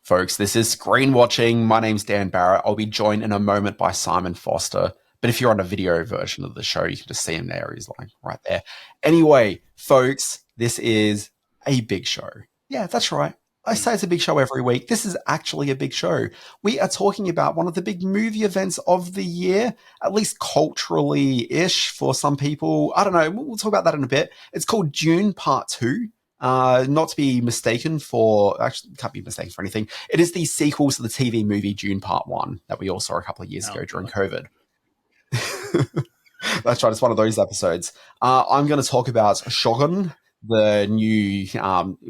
Folks, this is Screen Watching. My name's Dan Barrett. I'll be joined in a moment by Simon Foster. But if you're on a video version of the show, you can just see him there. He's like right there. Anyway, folks, this is a big show. Yeah, that's right. I say it's a big show every week. This is actually a big show. We are talking about one of the big movie events of the year, at least culturally-ish for some people. I don't know. We'll talk about that in a bit. It's called Dune Part Two. Not to be mistaken for, actually, can't be mistaken for anything. It is the sequel to the TV movie Dune Part One that we all saw a couple of years ago during COVID. That's right. It's one of those episodes. I'm going to talk about Shogun, the new,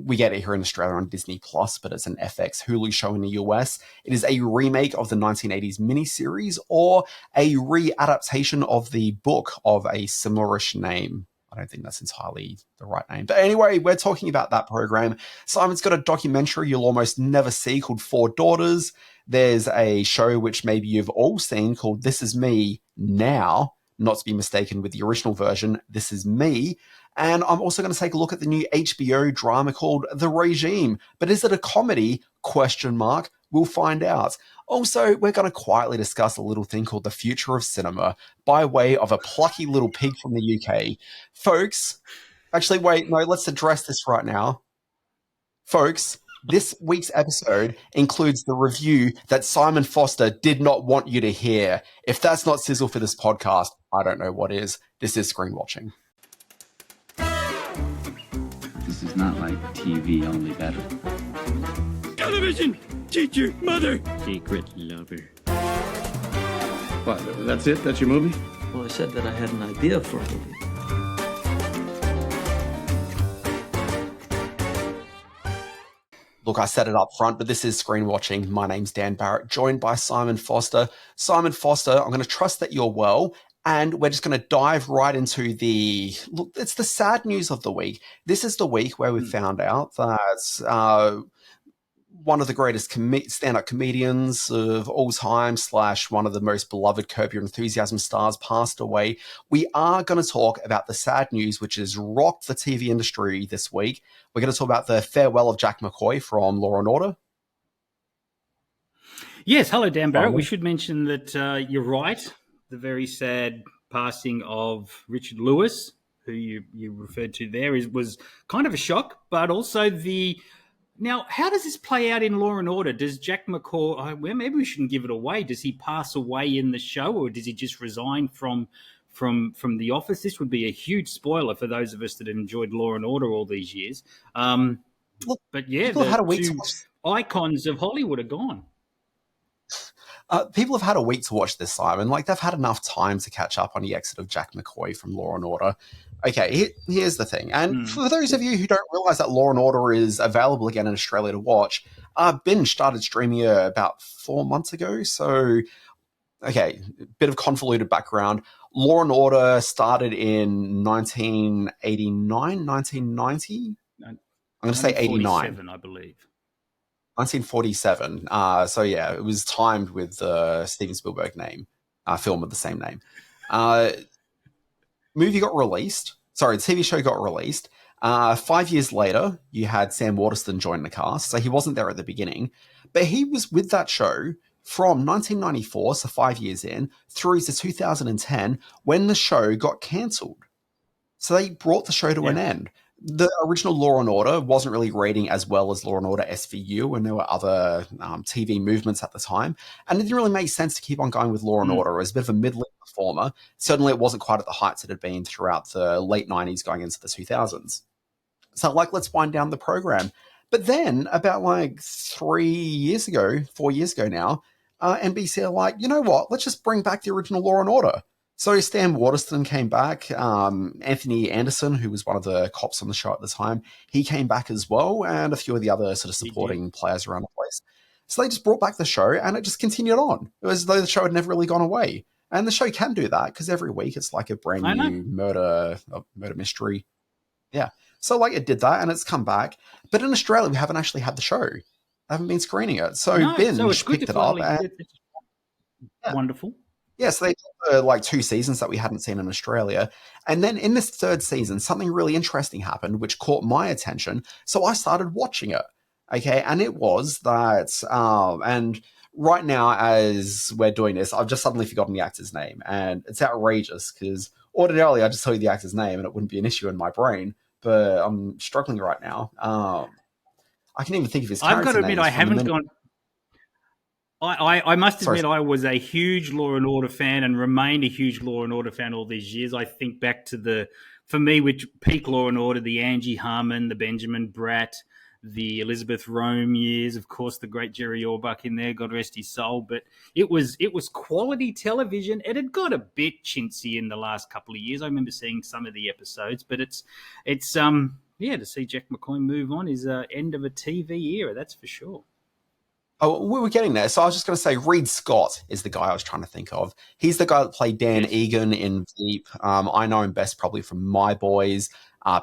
we get it here in Australia on Disney Plus, but it's an FX Hulu show in the US. It is a remake of the 1980s miniseries or a re-adaptation of the book of a similarish name. I don't think that's entirely the right name. But anyway, we're talking about that program. Simon's got a documentary you'll almost never see called Four Daughters. There's a show which maybe you've all seen called This Is Me Now, not to be mistaken with the original version, This Is Me. And I'm also going to take a look at the new HBO drama called The Regime. But is it a comedy? Question mark. We'll find out. Also, we're going to quietly discuss a little thing called the future of cinema by way of a plucky little pig from the UK. Folks, actually, wait, no, let's address this right now. Folks, this week's episode includes the review that Simon Foster did not want you to hear. If that's not sizzle for this podcast, I don't know what is. This is Screen Watching. This is not like TV, only better. Television! Teacher! Mother! Secret lover. What, that's it? That's your movie? Well, I said that I had an idea for a movie. Look, I said it up front, but this is Screen Watching. My name's Dan Barrett, joined by Simon Foster. Simon Foster, I'm going to trust that you're well, and we're just going to dive right into look, it's the sad news of the week. This is the week where we found out that one of the greatest stand-up comedians of all time / one of the most beloved Curb Your Enthusiasm stars passed away. We are going to talk about the sad news which has rocked the TV industry this week. We're going to talk about the farewell of Jack McCoy from Law & Order. Yes, hello, Dan Barrett. We should mention that you're right. The very sad passing of Richard Lewis, who you referred to there, was kind of a shock, but also Now, how does this play out in Law and Order? Does Jack McCoy, well, maybe we shouldn't give it away. Does he pass away in the show, or does he just resign from the office? This would be a huge spoiler for those of us that enjoyed Law and Order all these years. But yeah, the two icons of Hollywood are gone. People have had a week to watch this, Simon. Like, they've had enough time to catch up on the exit of Jack McCoy from Law and Order. Okay, here's the thing. And for those of you who don't realize that Law and Order is available again in Australia to watch, Binge started streaming it about 4 months ago. So, okay, bit of convoluted background. Law and Order started in 1989, 1990? I'm going to say 89. I believe. 1947. So yeah, it was timed with the Steven Spielberg film with the same name. Movie got released. Sorry, the TV show got released. 5 years later, you had Sam Waterston join the cast. So he wasn't there at the beginning, but he was with that show from 1994, so 5 years in, through to 2010, when the show got cancelled. So they brought the show to an end. The original Law and Order wasn't really rating as well as Law and Order SVU, and there were other TV movements at the time. And it didn't really make sense to keep on going with Law and Order. It was a bit of a middling performer. Certainly it wasn't quite at the heights it had been throughout the late 90s going into the 2000s. So, let's wind down the program. But then, about 4 years ago now, NBC are like, you know what? Let's just bring back the original Law and Order. So Sam Waterston came back. Anthony Anderson, who was one of the cops on the show at the time, he came back as well, and a few of the other sort of supporting players around the place. So they just brought back the show, and it just continued on. It was as though the show had never really gone away. And the show can do that, because every week it's like a brand new murder mystery. Yeah. So it did that, and it's come back. But in Australia, we haven't actually had the show. I haven't been screening it. So Binge picked it up. Wonderful. Yes, they did 2 seasons that we hadn't seen in Australia. And then in this third season, something really interesting happened, which caught my attention. So I started watching it. Okay, and it was that, and right now as we're doing this, I've just suddenly forgotten the actor's name, and it's outrageous because ordinarily I just tell you the actor's name and it wouldn't be an issue in my brain, but I'm struggling right now. I can't even think of his I've got character to admit, names I from the haven't minute. gone. I must Sorry. admit, I was a huge Law and Order fan and remained a huge Law and Order fan all these years. I think back to for me, which peak Law and Order, the Angie Harmon, the Benjamin Bratt, the Elizabeth Rome years, of course, the great Jerry Orbach in there, God rest his soul. But it was quality television. It had got a bit chintzy in the last couple of years. I remember seeing some of the episodes, but it's to see Jack McCoy move on is end of a TV era, that's for sure. Oh, we were getting there. So I was just going to say Reed Scott is the guy I was trying to think of. He's the guy that played Dan Egan in Veep. I know him best probably from My Boys.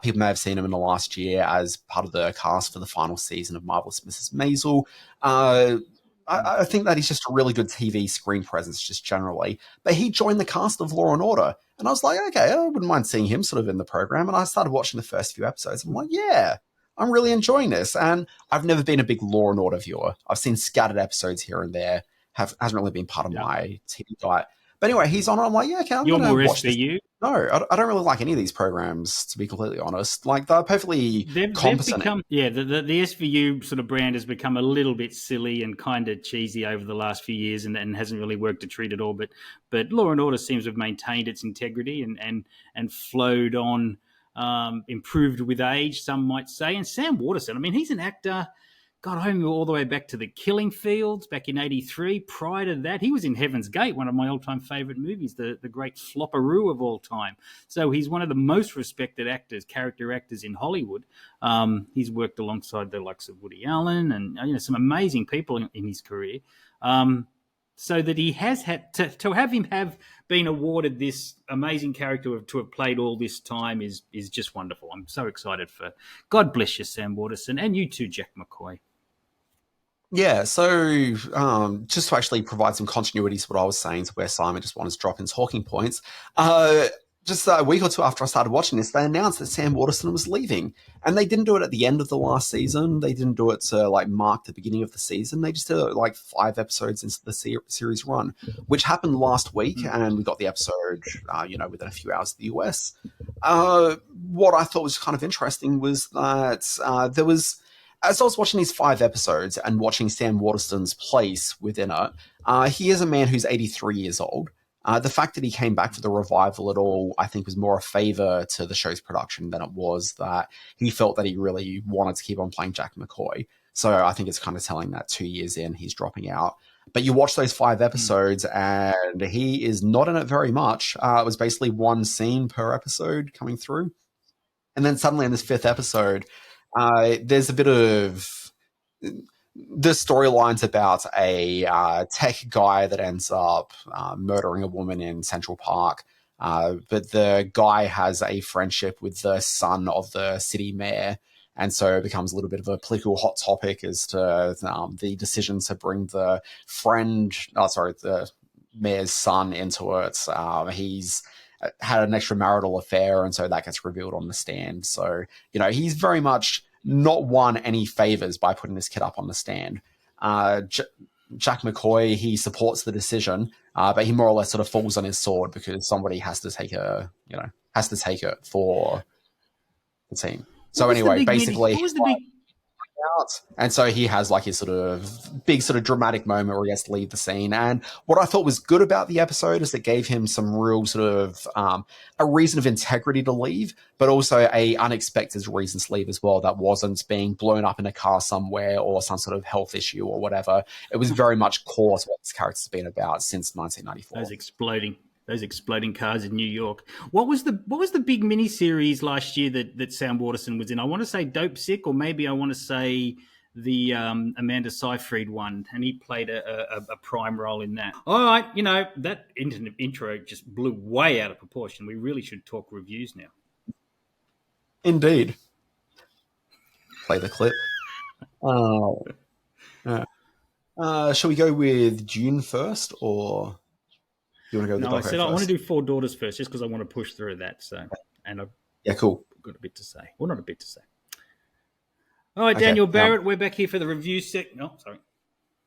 People may have seen him in the last year as part of the cast for the final season of Marvelous Mrs. Maisel. I think that he's just a really good TV screen presence just generally. But he joined the cast of Law and Order. And I was like, okay, I wouldn't mind seeing him sort of in the program. And I started watching the first few episodes. I'm like, yeah, I'm really enjoying this. And I've never been a big Law and Order viewer. I've seen scattered episodes here and there. Hasn't really been part of my TV diet. But anyway, he's on it. I'm like, yeah, okay, I'm going to watch this. No, I don't really like any of these programs, to be completely honest. Like, they're perfectly competent. The SVU sort of brand has become a little bit silly and kind of cheesy over the last few years and hasn't really worked a treat at all. But Law and Order seems to have maintained its integrity and flowed on, improved with age, some might say. And Sam Waterston, I mean, he's an actor. God, I remember all the way back to The Killing Fields back in '83. Prior to that, he was in Heaven's Gate, one of my all-time favourite movies, the great flopperoo of all time. So he's one of the most respected character actors in Hollywood. He's worked alongside the likes of Woody Allen and some amazing people in his career. So that he has had to have him have been awarded this amazing character to have played all this time is just wonderful. I'm so excited for. God bless you, Sam Waterston, and you too, Jack McCoy. Yeah, so just to actually provide some continuity to what I was saying, to where Simon just wanted to drop in talking points, just a week or two after I started watching this, they announced that Sam Waterston was leaving. And they didn't do it at the end of the last season. They didn't do it to mark the beginning of the season. They just did it 5 episodes into the series run, which happened last week. And we got the episode, within a few hours of the US. What I thought was kind of interesting was that there was, as I was watching these 5 episodes and watching Sam Waterston's place within it, he is a man who's 83 years old. The fact that he came back for the revival at all, I think, was more a favor to the show's production than it was that he felt that he really wanted to keep on playing Jack McCoy. So I think it's kind of telling that 2 years in, he's dropping out. But you watch those 5 episodes and he is not in it very much. It was basically one scene per episode coming through. And then suddenly in this 5th episode, there's a bit of the storylines about a tech guy that ends up murdering a woman in Central Park. But the guy has a friendship with the son of the city mayor. And so it becomes a little bit of a political hot topic as to the decision to bring the mayor's son into it. He's had an extramarital affair, and so that gets revealed on the stand. So, he's very much not won any favors by putting this kid up on the stand. Jack McCoy, he supports the decision, but he more or less sort of falls on his sword because somebody has to take it for the team. So anyway, basically, and so he has his sort of big sort of dramatic moment where he has to leave the scene. And what I thought was good about the episode is it gave him some real sort of a reason of integrity to leave, but also a unexpected reason to leave as well that wasn't being blown up in a car somewhere or some sort of health issue or whatever. It was very much core to what this character's been about since 1994. Those exploding cars in New York. What was the big miniseries last year that Sam Waterston was in? I want to say Dope Sick, or maybe I want to say the Amanda Seyfried one, and he played a prime role in that. All right, that intro just blew way out of proportion. We really should talk reviews now. Indeed. Play the clip. Shall we go with Dune first, or... You want to go with no, the I said first? I want to do Four Daughters first, just because I want to push through that. So, and I've cool. got a bit to say. Well, not a bit to say. All right, Okay, Daniel Barrett, we're back here for the review No, sorry.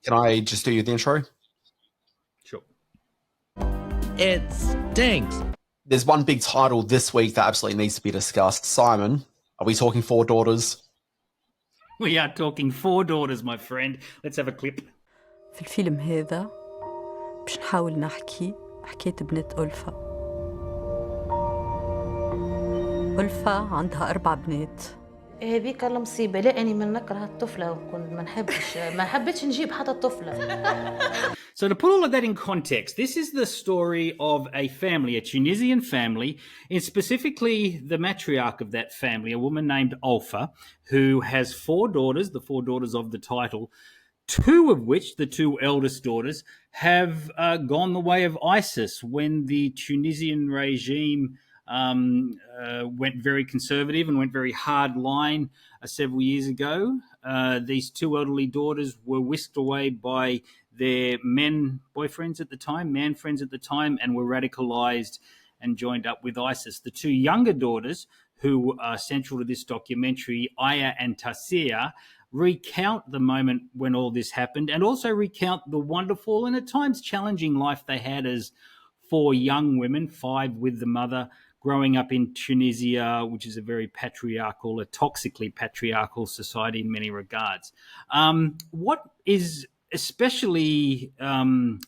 Can I just do the intro? Sure. It stinks. There's one big title this week that absolutely needs to be discussed. Simon, are we talking Four Daughters? We are talking Four Daughters, my friend. Let's have a clip. في الفيلم هذا باش نحاول نحكي حكاية بنت ألفا. ألفا عندها 4 بنات. هذيك المصيبة لأني من نكره الطفلة وكنت ما حبيتش نجيب حتى الطفلة. So to put all of that in context, this is the story of a family, a Tunisian family, and specifically the matriarch of that family, a woman named Alpha, who has 4 daughters, the 4 daughters of the title, 2 of which, the 2 eldest daughters, have gone the way of ISIS when the Tunisian regime went very conservative and went very hard line several years ago. These 2 elderly daughters were whisked away by their man friends at the time, and were radicalized and joined up with ISIS. The 2 younger daughters, who are central to this documentary, Aya and Tasia, recount the moment when all this happened and also recount the wonderful and at times challenging life they had as 4 young women, 5 with the mother, growing up in Tunisia, which is a very patriarchal, a toxically patriarchal society in many regards. What is especially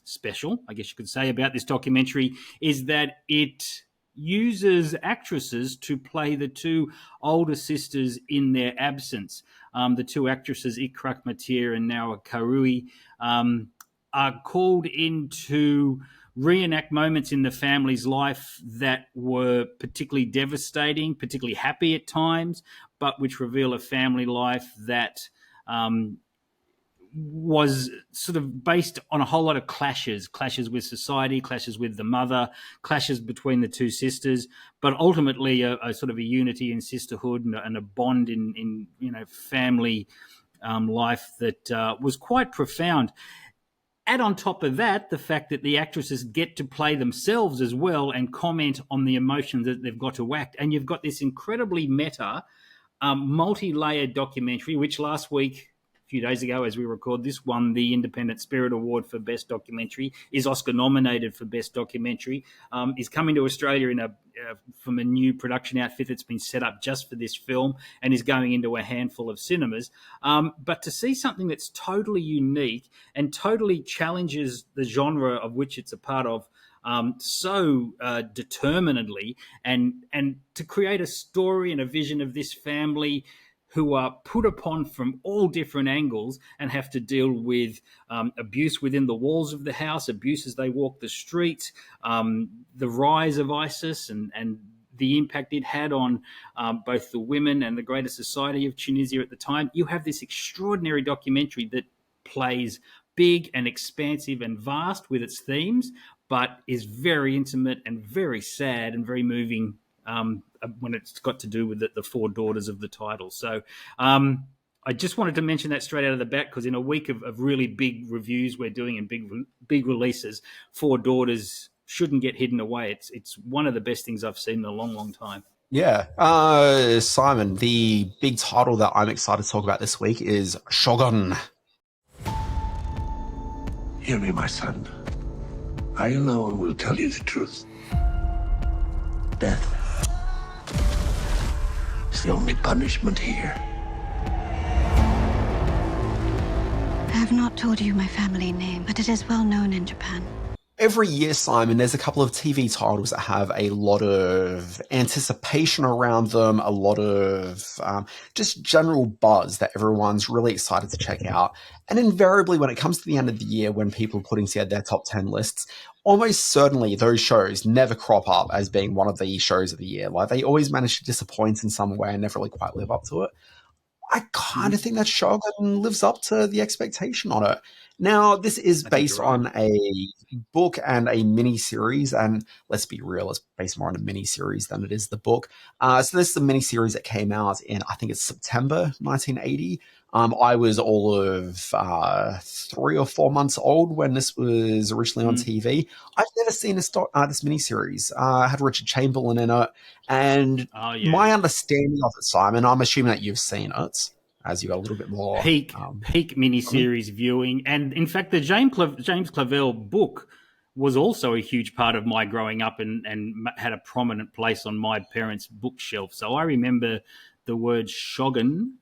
special, I guess you could say, about this documentary is that it uses actresses to play the 2 older sisters in their absence. The 2 actresses, Ikrak Matir and Nawa Karoui, are called in to reenact moments in the family's life that were particularly devastating, particularly happy at times, but which reveal a family life that was sort of based on a whole lot of clashes with society, clashes with the mother, clashes between the 2 sisters, but ultimately a sort of a unity and sisterhood and a bond in family life that was quite profound. Add on top of that the fact that the actresses get to play themselves as well and comment on the emotions that they've got to act. And you've got this incredibly meta, multi-layered documentary, which last week, a few days ago, as we record this, won the Independent Spirit Award for Best Documentary, is Oscar nominated for Best Documentary, is coming to Australia from a new production outfit that's been set up just for this film and is going into a handful of cinemas. But to see something that's totally unique and totally challenges the genre of which it's a part of so determinedly, and to create a story and a vision of this family who are put upon from all different angles and have to deal with abuse within the walls of the house, abuse as they walk the streets, the rise of ISIS and the impact it had on both the women and the greater society of Tunisia at the time. You have this extraordinary documentary that plays big and expansive and vast with its themes, but is very intimate and very sad and very moving when it's got to do with the 4 daughters of the title. So I just wanted to mention that straight out of the bat, because in a week of really big reviews we're doing and big releases, 4 daughters shouldn't get hidden away. It's one of the best things I've seen in a long, long time. Yeah. Simon, the big title that I'm excited to talk about this week is Shogun. Hear me, my son. I alone will tell you the truth. Death is the only punishment here. I have not told you my family name, but it is well known in Japan. Every year, Simon, there's a couple of TV titles that have a lot of anticipation around them, a lot of just general buzz that everyone's really excited to check out. And invariably, when it comes to the end of the year, when people are putting together their top 10 lists, almost certainly those shows never crop up as being one of the shows of the year. Like, they always manage to disappoint in some way and never really quite live up to it. I kind of think that Shogun lives up to the expectation on it. Now, this is based on a book and a mini-series, and let's be real, it's based more on a mini-series than it is the book. So this is a mini-series that came out in, I think it's September 1980. I was all of 3 or 4 months old when this was originally on TV. I've never seen this miniseries. It had Richard Chamberlain in it, and my understanding of it, Simon, I'm assuming that you've seen it. as you got a little bit more peak miniseries viewing. And in fact, the James Clavell book was also a huge part of my growing up and had a prominent place on my parents' bookshelf. So I remember the word Shogun,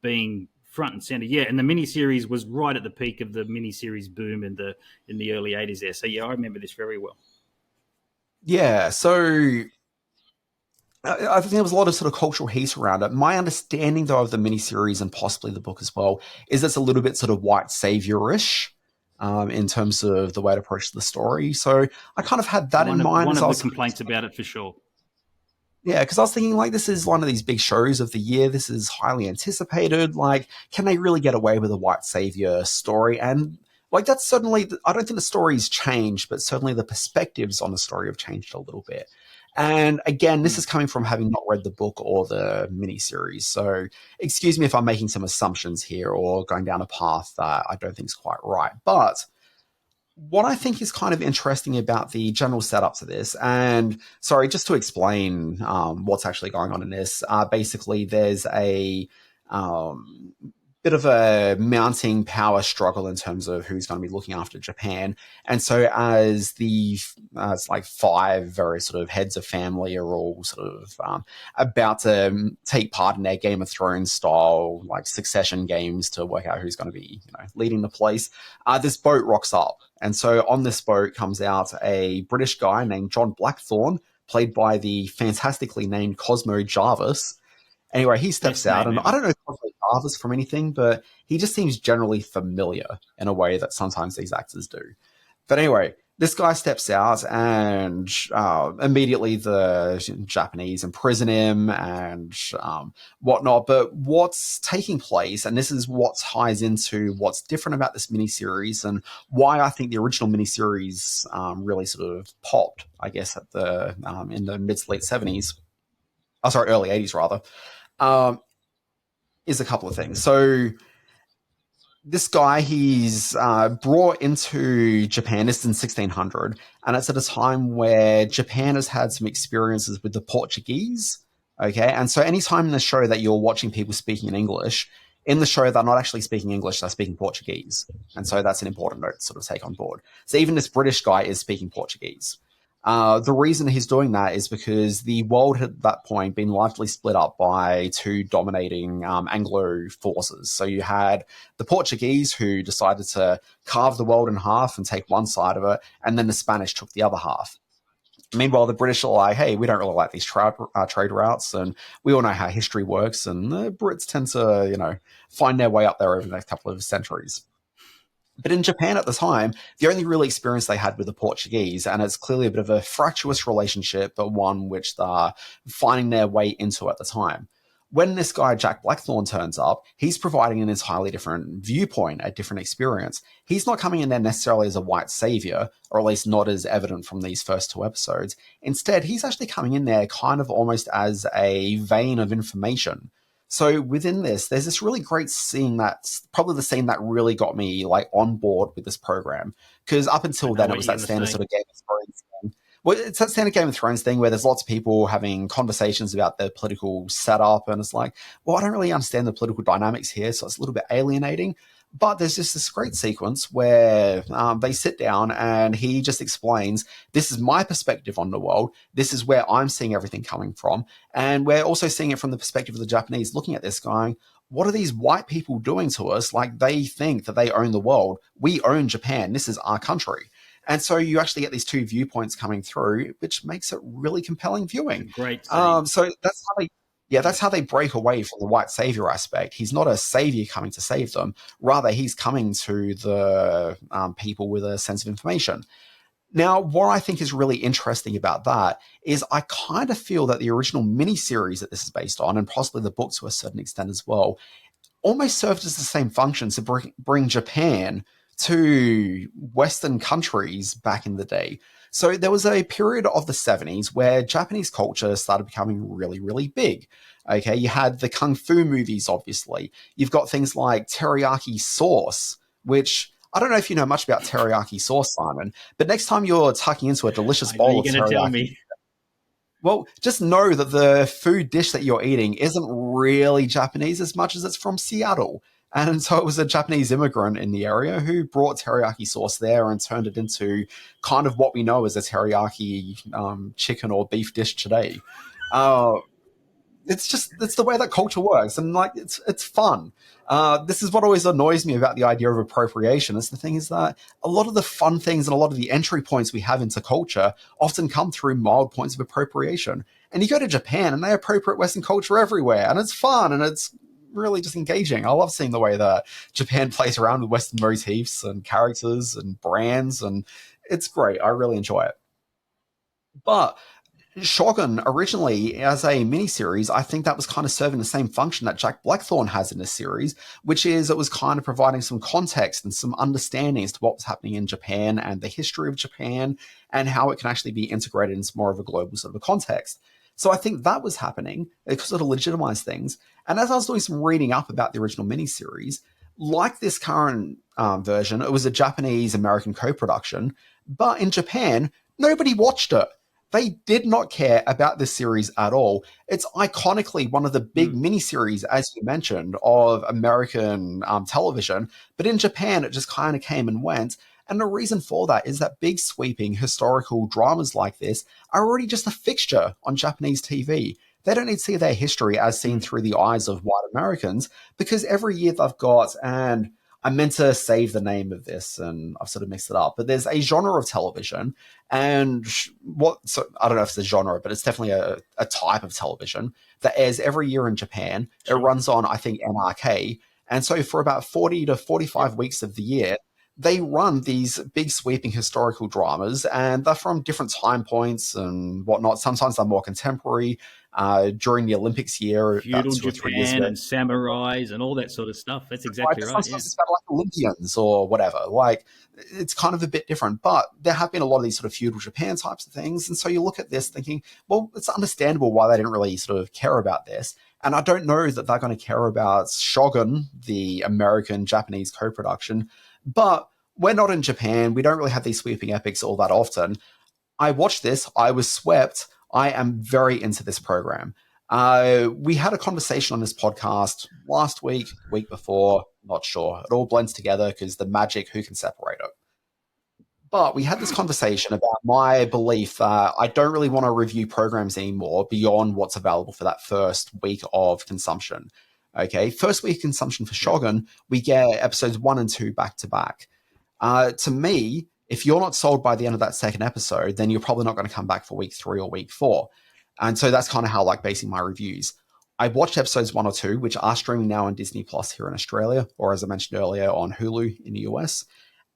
being front and center. Yeah, and the miniseries was right at the peak of the miniseries boom in the early 80s there. So, yeah, I remember this very well. Yeah, so I think there was a lot of sort of cultural heat around it. My understanding, though, of the miniseries and possibly the book as well is it's a little bit sort of white savior-ish in terms of the way it approached the story. So I kind of had that in mind. One of the complaints about it for sure. Yeah, because I was thinking, like, this is one of these big shows of the year. This is highly anticipated. Like, can they really get away with a white savior story? And, like, that's certainly, I don't think the story's changed, but certainly the perspectives on the story have changed a little bit. And again, this is coming from having not read the book or the miniseries. So excuse me if I'm making some assumptions here or going down a path that I don't think is quite right. But what I think is kind of interesting about the general setup to this, and sorry, just to explain what's actually going on in this, basically there's a bit of a mounting power struggle in terms of who's going to be looking after Japan. And so as it's like 5 various sort of heads of family are all sort of about to take part in their Game of Thrones style, like succession games to work out who's going to be, leading the place, this boat rocks up. And so on this boat comes out a British guy named John Blackthorne, played by the fantastically named Cosmo Jarvis. Anyway, he steps out, and I don't know Cosmo Jarvis from anything, but he just seems generally familiar in a way that sometimes these actors do. But anyway, this guy steps out, and immediately the Japanese imprison him and whatnot. But what's taking place, and this is what ties into what's different about this miniseries and why I think the original miniseries really sort of popped, I guess, at the in the mid to late 70s. Early 80s rather. Is a couple of things. So this guy, he's brought into Japan. This is in 1600, and it's at a time where Japan has had some experiences with the Portuguese. Okay, and so anytime in the show that you're watching people speaking in English, in the show they're not actually speaking English, they're speaking Portuguese, and so that's an important note to sort of take on board. So even this British guy is speaking Portuguese. The reason he's doing that is because the world had at that point been largely split up by 2 dominating Anglo forces. So you had the Portuguese, who decided to carve the world in half and take one side of it, and then the Spanish took the other half. Meanwhile, the British are like, hey, we don't really like these trade routes, and we all know how history works, and the Brits tend to, find their way up there over the next couple of centuries. But in Japan at the time, the only real experience they had with the Portuguese, and it's clearly a bit of a fractious relationship, but one which they're finding their way into at the time. When this guy, Jack Blackthorne, turns up, he's providing an entirely different viewpoint, a different experience. He's not coming in there necessarily as a white savior, or at least not as evident from these first 2 episodes. Instead, he's actually coming in there kind of almost as a vein of information. So within this, there's this really great scene that's probably the scene that really got me like on board with this program. Because up until then, it was that standard sort of Game of Thrones thing. Well, it's that standard Game of Thrones thing where there's lots of people having conversations about their political setup, and it's like, well, I don't really understand the political dynamics here, so it's a little bit alienating. But there's just this great sequence where they sit down and he just explains, this is my perspective on the world. This is where I'm seeing everything coming from. And we're also seeing it from the perspective of the Japanese looking at this going, what are these white people doing to us? Like, they think that they own the world. We own Japan. This is our country. And so you actually get these 2 viewpoints coming through, which makes it really compelling viewing. Great. So that's how they break away from the white savior aspect. He's not a savior coming to save them. Rather, he's coming to the people with a sense of information. Now, what I think is really interesting about that is I kind of feel that the original miniseries that this is based on, and possibly the book to a certain extent as well, almost served as the same function to bring Japan to Western countries back in the day. So there was a period of the 70s where Japanese culture started becoming really, really big. Okay, you had the Kung Fu movies, obviously. You've got things like teriyaki sauce, which I don't know if you know much about teriyaki sauce, Simon, but next time you're tucking into a delicious bowl of teriyaki... Well, just know that the food dish that you're eating isn't really Japanese as much as it's from Seattle. And so it was a Japanese immigrant in the area who brought teriyaki sauce there and turned it into kind of what we know as a teriyaki chicken or beef dish today. Uh, it's the way that culture works, and like it's fun. This is what always annoys me about the idea of appropriation. Is the thing is that a lot of the fun things and a lot of the entry points we have into culture often come through mild points of appropriation. And you go to Japan and they appropriate Western culture everywhere, and it's fun and it's really just engaging. I love seeing the way that Japan plays around with Western motifs and characters and brands, and it's great. I really enjoy it. But Shogun originally, as a miniseries, I think that was kind of serving the same function that Jack Blackthorne has in this series, which is it was kind of providing some context and some understanding as to what was happening in Japan and the history of Japan and how it can actually be integrated into more of a global sort of a context. So I think that was happening. It sort of legitimized things. And as I was doing some reading up about the original miniseries, like this current version, it was a Japanese-American co-production, but in Japan, nobody watched it. They did not care about this series at all. It's iconically one of the big miniseries, as you mentioned, of American television. But in Japan, it just kind of came and went. And the reason for that is that big sweeping historical dramas like this are already just a fixture on Japanese TV. They don't need to see their history as seen through the eyes of white Americans, because every year they've got, and I meant to save the name of this and I've sort of mixed it up, but there's a genre of television and so I don't know if it's a genre, but it's definitely a type of television that airs every year in Japan. It runs on, I think, NRK. And so for about 40 to 45 weeks of the year, they run these big sweeping historical dramas, and they're from different time points and whatnot. Sometimes they're more contemporary. During the Olympics year, feudal Japan and samurais and all that sort of stuff. That's exactly right. Sometimes it's about like Olympians or whatever. Like, it's kind of a bit different, but there have been a lot of these sort of feudal Japan types of things. And so you look at this thinking, well, it's understandable why they didn't really sort of care about this. And I don't know that they're going to care about Shogun, the American-Japanese co-production, but we're not in Japan. We don't really have these sweeping epics all that often. I watched this. I was swept. I am very into this program. We had a conversation on this podcast last week, week before, not sure. It all blends together because the magic, who can separate it? But we had this conversation about my belief that I don't really want to review programs anymore beyond what's available for that first week of consumption. Okay, first week of consumption for Shogun, we get episodes 1 and 2 back to back. To me, if you're not sold by the end of that second episode, then you're probably not going to come back for week 3 or week 4. And so that's kind of how I like basing my reviews. I watched episodes 1 or 2, which are streaming now on Disney Plus here in Australia, or as I mentioned earlier, on Hulu in the US.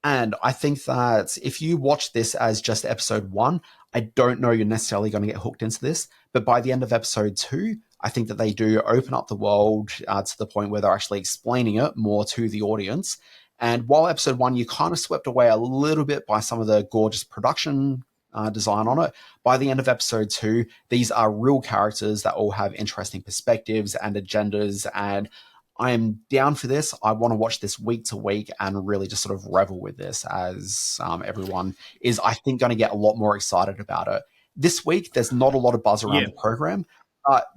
And I think that if you watch this as just episode 1, I don't know you're necessarily going to get hooked into this. But by the end of episode 2, I think that they do open up the world to the point where they're actually explaining it more to the audience. And while episode 1, you kind of swept away a little bit by some of the gorgeous production design on it, by the end of episode 2, these are real characters that all have interesting perspectives and agendas. And I am down for this. I want to watch this week to week and really just sort of revel with this, as everyone is, I think, going to get a lot more excited about it. This week, there's not a lot of buzz around the program.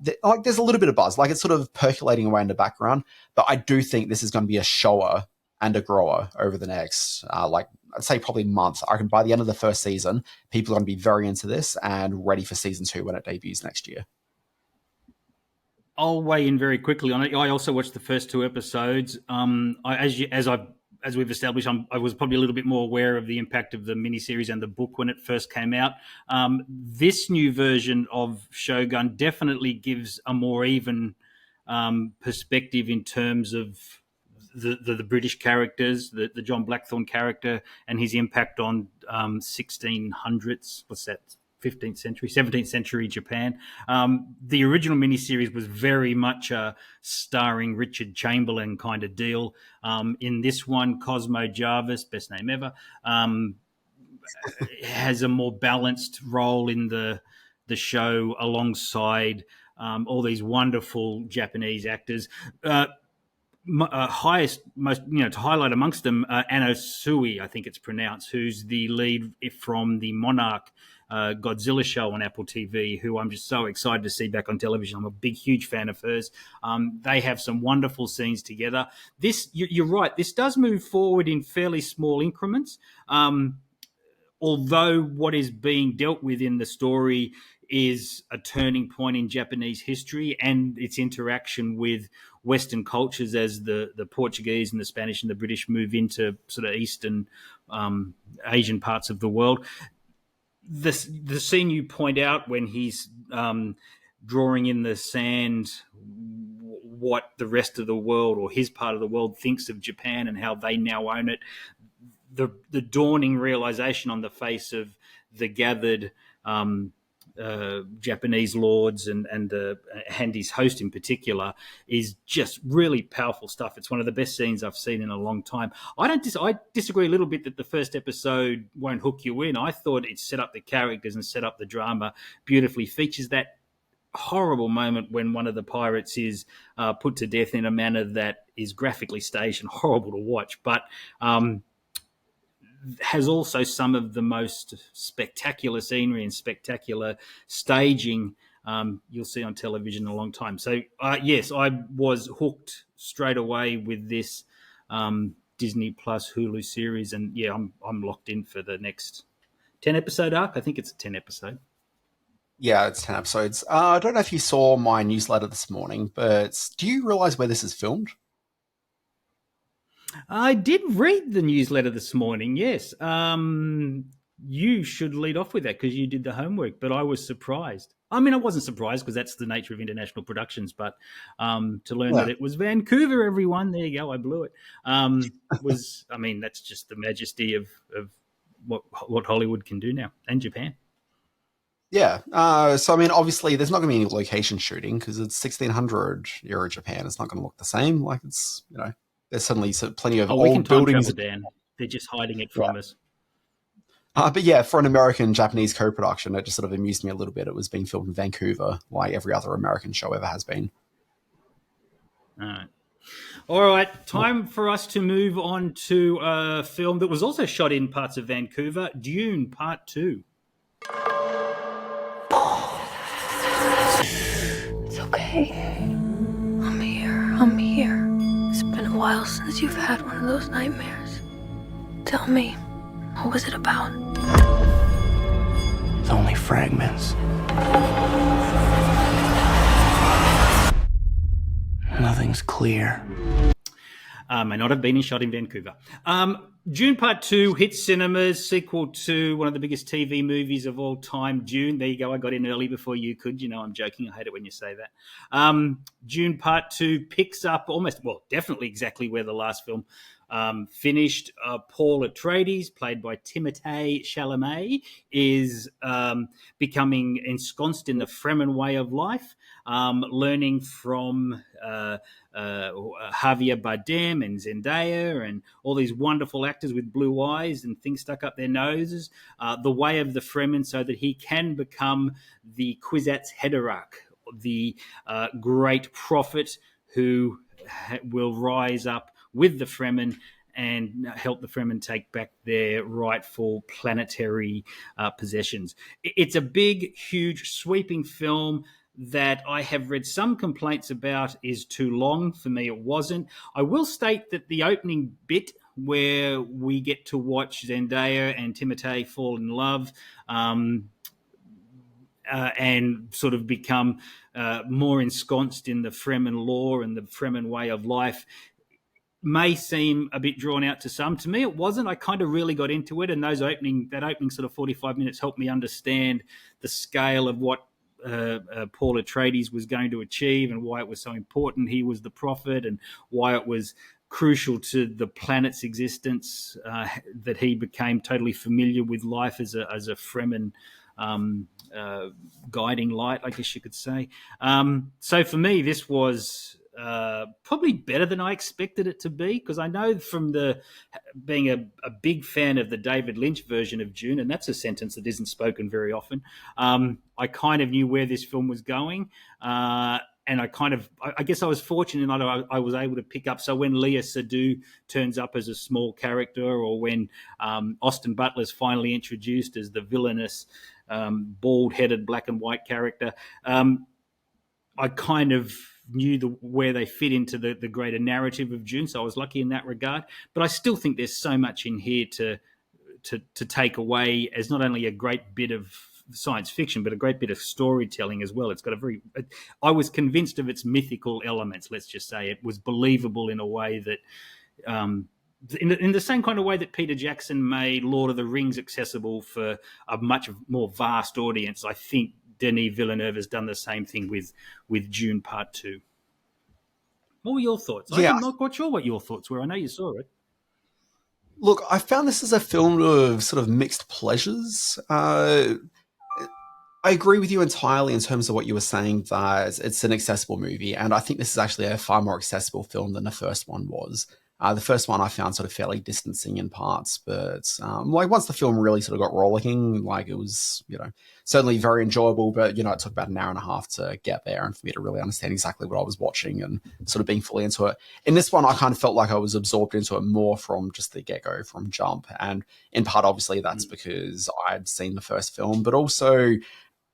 There's a little bit of buzz, like it's sort of percolating away in the background, but I do think this is going to be a shower and a grower over the next, I'd say probably month. I reckon by the end of the first season, people are going to be very into this and ready for season 2 when it debuts next year. I'll weigh in very quickly on it. I also watched the first 2 episodes. As we've established, I was probably a little bit more aware of the impact of the miniseries and the book when it first came out. This new version of Shogun definitely gives a more even perspective in terms of the British characters, the John Blackthorne character and his impact on 1600s, what's that, 15th century, 17th century Japan. The original miniseries was very much a starring Richard Chamberlain kind of deal. In this one, Cosmo Jarvis, best name ever, has a more balanced role in the show alongside all these wonderful Japanese actors. Highest, most, to highlight amongst them, Anno Sui, I think it's pronounced, who's the lead from the Monarch Godzilla show on Apple TV, who I'm just so excited to see back on television. I'm a big, huge fan of hers. They have some wonderful scenes together. You're right, this does move forward in fairly small increments. Although what is being dealt with in the story is a turning point in Japanese history and its interaction with Western cultures as the Portuguese and the Spanish and the British move into sort of Eastern Asian parts of the world. The scene you point out when he's drawing in the sand what the rest of the world or his part of the world thinks of Japan and how they now own it, the dawning realization on the face of the gathered Japanese lords and his host in particular is just really powerful stuff. It's one of the best scenes I've seen in a long time. I disagree a little bit that the first episode won't hook you in. I thought it set up the characters and set up the drama beautifully. Features that horrible moment when one of the pirates is put to death in a manner that is graphically staged and horrible to watch, but has also some of the most spectacular scenery and spectacular staging you'll see on television in a long time. So, yes, I was hooked straight away with this Disney Plus Hulu series, and yeah, I'm locked in for the next 10-episode arc. I think it's a 10-episode. Yeah, it's 10 episodes. I don't know if you saw my newsletter this morning, but do you realize where this is filmed? I did read the newsletter this morning, yes. You should lead off with that because you did the homework, but I was surprised. I mean, I wasn't surprised because that's the nature of international productions, but to learn that it was Vancouver, everyone, there you go, I blew it, that's just the majesty of what Hollywood can do now, and Japan. Yeah. So, I mean, obviously, there's not going to be any location shooting because it's 1600 era Japan. It's not going to look the same. Like, it's, there's suddenly plenty of old buildings. Travel, Dan. They're just hiding it from us. But yeah, for an American-Japanese co-production, it just sort of amused me a little bit. It was being filmed in Vancouver, like every other American show ever has been. All right. Time for us to move on to a film that was also shot in parts of Vancouver, Dune Part Two. It's okay. I'm here. It's been a while since you've had one of those nightmares. Tell me, what was it about? It's only fragments. Nothing's clear. May not have been shot in Vancouver. Dune Part 2 hits cinemas, sequel to one of the biggest TV movies of all time, Dune. There you go. I got in early before you could. I'm joking. I hate it when you say that. Dune Part 2 picks up definitely exactly where the last film finished. Paul Atreides, played by Timothée Chalamet, is becoming ensconced in the Fremen way of life, learning from Javier Bardem and Zendaya and all these wonderful actors with blue eyes and things stuck up their noses, the way of the Fremen, so that he can become the Kwisatz Haderach, the great prophet who will rise up with the Fremen and help the Fremen take back their rightful planetary possessions. It's a big, huge, sweeping film that I have read some complaints about is too long. For me, it wasn't. I will state that the opening bit where we get to watch Zendaya and Timothée fall in love and sort of become more ensconced in the Fremen lore and the Fremen way of life may seem a bit drawn out to some. To me, it wasn't. I kind of really got into it, and that opening sort of 45 minutes helped me understand the scale of what Paul Atreides was going to achieve and why it was so important he was the prophet and why it was crucial to the planet's existence that he became totally familiar with life as a Fremen guiding light, I guess you could say. So for me, this was probably better than I expected it to be, because I know from being a big fan of the David Lynch version of Dune, and that's a sentence that isn't spoken very often, I kind of knew where this film was going. And I guess I was fortunate in that I was able to pick up. So when Leia Sadu turns up as a small character, or when Austin Butler's finally introduced as the villainous bald-headed black and white character. I kind of knew where they fit into the greater narrative of Dune, so I was lucky in that regard. But I still think there's so much in here to take away as not only a great bit of science fiction, but a great bit of storytelling as well. It's got I was convinced of its mythical elements, let's just say. It was believable in a way that, in the same kind of way that Peter Jackson made Lord of the Rings accessible for a much more vast audience, I think Denis Villeneuve has done the same thing with Dune Part Two. What were your thoughts? Yeah. I'm not quite sure what your thoughts were. I know you saw it. Look, I found this as a film of sort of mixed pleasures. I agree with you entirely in terms of what you were saying, that it's an accessible movie, and I think this is actually a far more accessible film than the first one was. The first one I found sort of fairly distancing in parts, but once the film really sort of got rollicking, it was, certainly very enjoyable, but, it took about an hour and a half to get there and for me to really understand exactly what I was watching and sort of being fully into it. In this one, I kind of felt like I was absorbed into it more from just the get-go, from jump. And in part, obviously, that's because I'd seen the first film, but also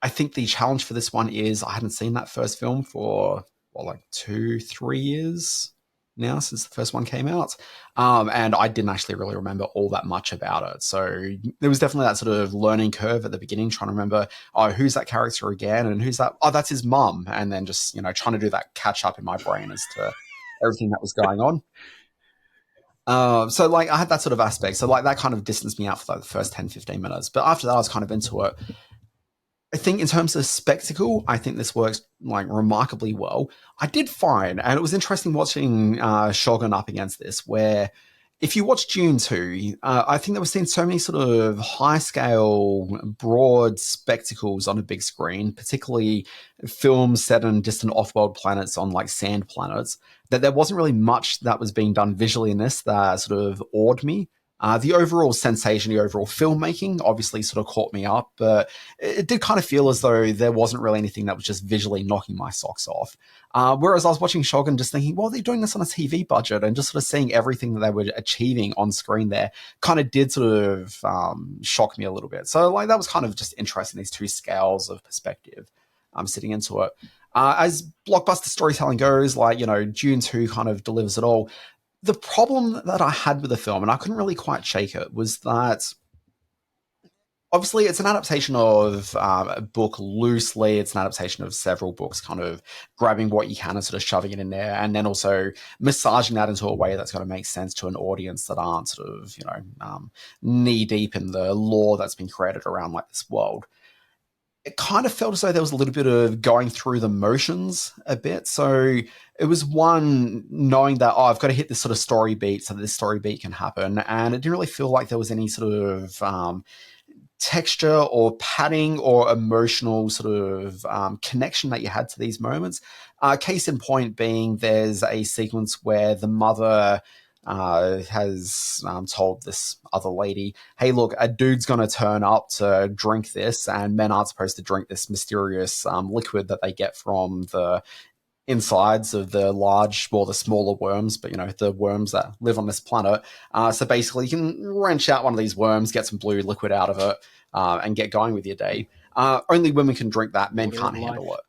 I think the challenge for this one is I hadn't seen that first film for, 2-3 years now since the first one came out. And I didn't actually really remember all that much about it. So there was definitely that sort of learning curve at the beginning, trying to remember, who's that character again? And who's that? Oh, that's his mum. And then just, trying to do that catch up in my brain as to everything that was going on. So I had that sort of aspect. So that kind of distanced me out for the first 10-15 minutes. But after that, I was kind of into it. I think in terms of spectacle, I think this works remarkably well. I did find, and it was interesting watching Shogun up against this, where if you watch Dune 2, I think that we've seen so many sort of high-scale, broad spectacles on a big screen, particularly films set in distant off-world planets on sand planets, that there wasn't really much that was being done visually in this that sort of awed me. The overall sensation, the overall filmmaking obviously sort of caught me up, but it did kind of feel as though there wasn't really anything that was just visually knocking my socks off. Whereas I was watching Shogun just thinking, well, they're doing this on a TV budget, and just sort of seeing everything that they were achieving on screen there kind of did sort of shock me a little bit. So that was kind of just interesting, these two scales of perspective sitting into it. As blockbuster storytelling goes, Dune 2 kind of delivers it all. The problem that I had with the film, and I couldn't really quite shake it, was that obviously it's an adaptation of a book loosely. It's an adaptation of several books, kind of grabbing what you can and sort of shoving it in there, and then also massaging that into a way that's going to make sense to an audience that aren't sort of, knee deep in the lore that's been created around this world. It kind of felt as though there was a little bit of going through the motions a bit. So it was one, knowing that, I've got to hit this sort of story beat so that this story beat can happen. And it didn't really feel like there was any sort of texture or padding or emotional sort of connection that you had to these moments. Case in point being, there's a sequence where the mother has told this other lady, hey, look, a dude's going to turn up to drink this, and men aren't supposed to drink this mysterious liquid that they get from the insides of the the smaller worms, but, the worms that live on this planet. So basically, you can wrench out one of these worms, get some blue liquid out of it, and get going with your day. Only women can drink that. Men can't handle it.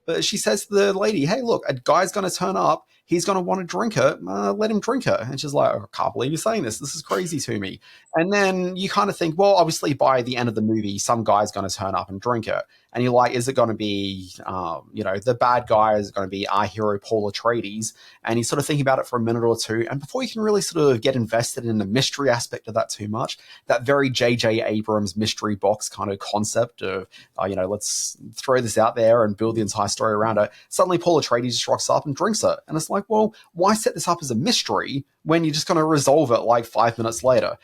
But she says to the lady, hey, look, a guy's going to turn up. He's going to want to drink it. Let him drink it. And she's like, I can't believe you're saying this. This is crazy to me. And then you kind of think, well, obviously by the end of the movie, some guy's going to turn up and drink it. And you're like, is it going to be, the bad guy? Is it going to be our hero, Paul Atreides? And you're sort of thinking about it for a minute or two. And before you can really sort of get invested in the mystery aspect of that too much, that very J.J. Abrams mystery box kind of concept of, let's throw this out there and build the entire story around it. Suddenly Paul Atreides just rocks up and drinks it. And it's like, well, why set this up as a mystery when you're just going to resolve it 5 minutes later?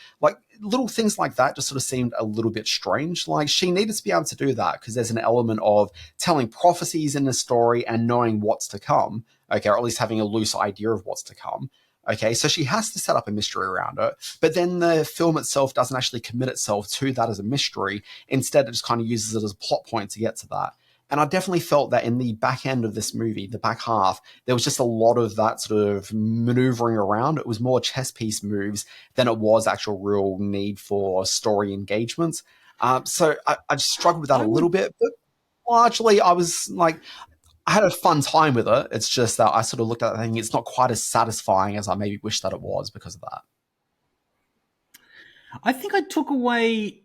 Little things like that just sort of seemed a little bit strange. She needed to be able to do that because there's an element of telling prophecies in the story and knowing what's to come, okay, or at least having a loose idea of what's to come. Okay, so she has to set up a mystery around it, but then the film itself doesn't actually commit itself to that as a mystery. Instead, it just kind of uses it as a plot point to get to that. And I definitely felt that in the back end of this movie, the back half, there was just a lot of that sort of maneuvering around. It was more chess piece moves than it was actual real need for story engagements. So I just struggled with that a little bit, but largely I was like, I had a fun time with it. It's just that I sort of looked at that thing. It's not quite as satisfying as I maybe wish that it was because of that. I think I took away,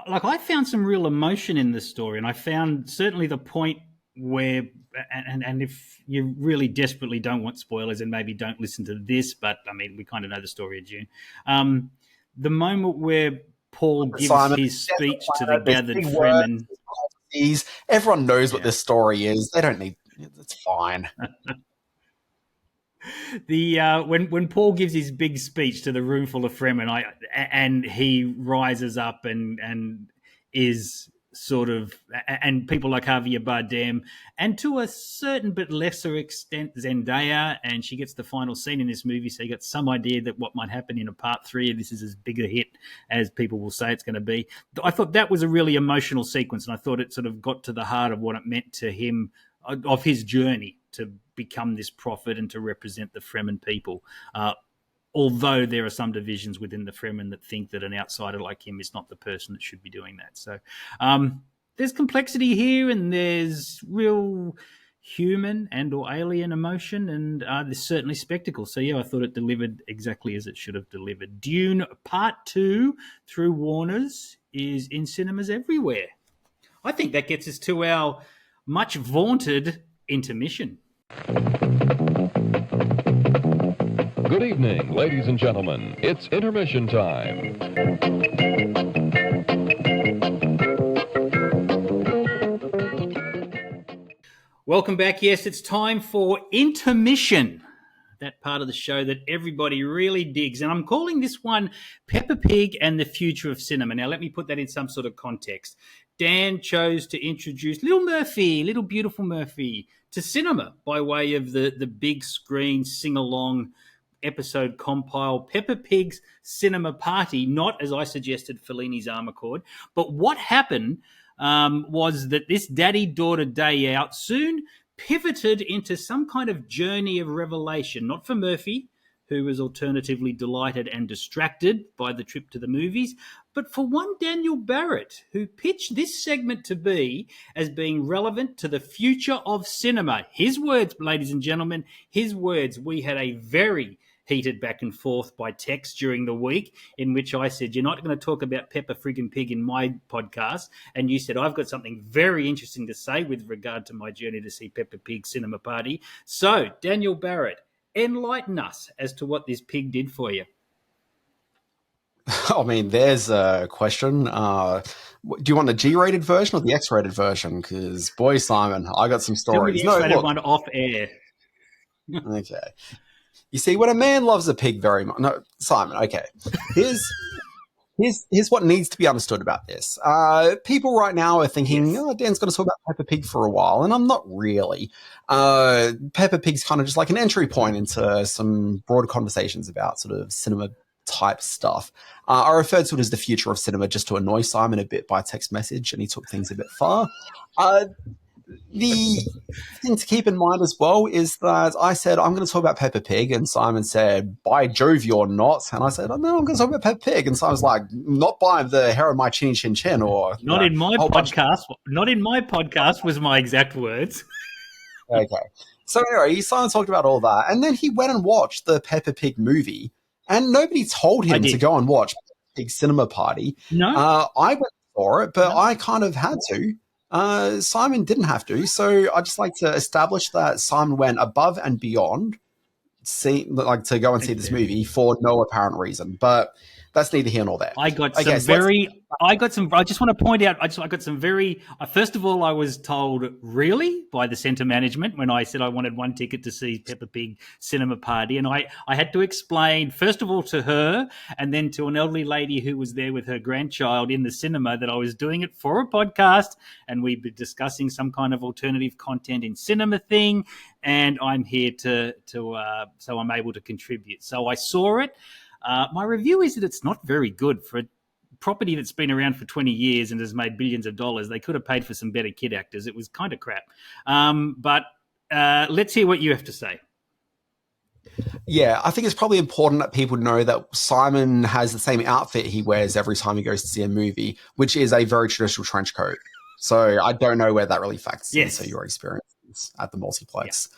like, I found some real emotion in the story, and I found certainly the point where, and if you really desperately don't want spoilers, and maybe don't listen to this, but I mean, we kind of know the story of Dune. The moment where Paul gives his speech to the gathered Fremen. Everyone knows what this story is. They don't need. It's fine. When Paul gives his big speech to the room full of Fremen, and he rises up and is sort of, and people like Javier Bardem, and to a certain but lesser extent Zendaya, and she gets the final scene in this movie, so you got some idea that what might happen in a part 3 of this is as big a hit as people will say it's going to be. I thought that was a really emotional sequence, and I thought it sort of got to the heart of what it meant to him, of his journey to become this prophet and to represent the Fremen people. Although there are some divisions within the Fremen that think that an outsider like him is not the person that should be doing that. So there's complexity here, and there's real human and or alien emotion, and there's certainly spectacle. So, yeah, I thought it delivered exactly as it should have delivered. Dune Part 2 through Warner's is in cinemas everywhere. I think that gets us to our much vaunted intermission. Good evening, ladies and gentlemen. It's intermission time. Welcome back. Yes, it's time for intermission, that part of the show that everybody really digs. And I'm calling this one Peppa Pig and the Future of Cinema. Now, let me put that in some sort of context. Dan chose to introduce little beautiful Murphy, to cinema by way of the big screen sing-along episode compile, Peppa Pig's Cinema Party, not, as I suggested, Fellini's Amarcord. But what happened was that this daddy-daughter day out soon pivoted into some kind of journey of revelation, not for Murphy, who was alternatively delighted and distracted by the trip to the movies, but for one Daniel Barrett, who pitched this segment to be as being relevant to the future of cinema. His words, ladies and gentlemen, his words. We had a very heated back and forth by text during the week, in which I said, you're not going to talk about Peppa Friggin' Pig in my podcast. And you said, I've got something very interesting to say with regard to my journey to see Peppa Pig Cinema Party. So, Daniel Barrett, enlighten us as to what this pig did for you. I mean, there's a question. Do you want the G-rated version or the X-rated version? Because, boy, Simon, I got some stories. Tell me the X-rated one off air. Okay. You see, when a man loves a pig very much... No, Simon, okay. Here's what needs to be understood about this. People right now are thinking, yes, Dan's going to talk about Peppa Pig for a while, and I'm not really. Peppa Pig's kind of just like an entry point into some broader conversations about sort of cinema-type stuff. I referred to it as the future of cinema just to annoy Simon a bit by text message, and he took things a bit far. The thing to keep in mind as well is that I said, I'm going to talk about Peppa Pig, and Simon said, by Jove, you're not. And I said, oh, no, I'm going to talk about Peppa Pig. And Simon's like, not by the hair of my chinny chin chin, or... Not in my podcast. Not in my podcast was my exact words. Okay. So anyway, Simon talked about all that, and then he went and watched the Peppa Pig movie, and nobody told him to go and watch Peppa Pig Cinema Party. No. I went for it, but I kind of had to. Simon didn't have to, so I just like to establish that Simon went above and beyond to go and see this movie for no apparent reason. But that's neither here nor there. I got I just want to point out, I got some very, first of all, I was told, really, by the centre management when I said I wanted one ticket to see Peppa Pig Cinema Party. And I had to explain, first of all, to her, and then to an elderly lady who was there with her grandchild in the cinema, that I was doing it for a podcast, and we'd be discussing some kind of alternative content in cinema thing, and I'm here so I'm able to contribute. So I saw it. My review is that it's not very good for a property that's been around for 20 years and has made billions of dollars. They could have paid for some better kid actors. It was kind of crap. But let's hear what you have to say. Yeah, I think it's probably important that people know that Simon has the same outfit he wears every time he goes to see a movie, which is a very traditional trench coat. So I don't know where that really factors into your experiences at the multiplex.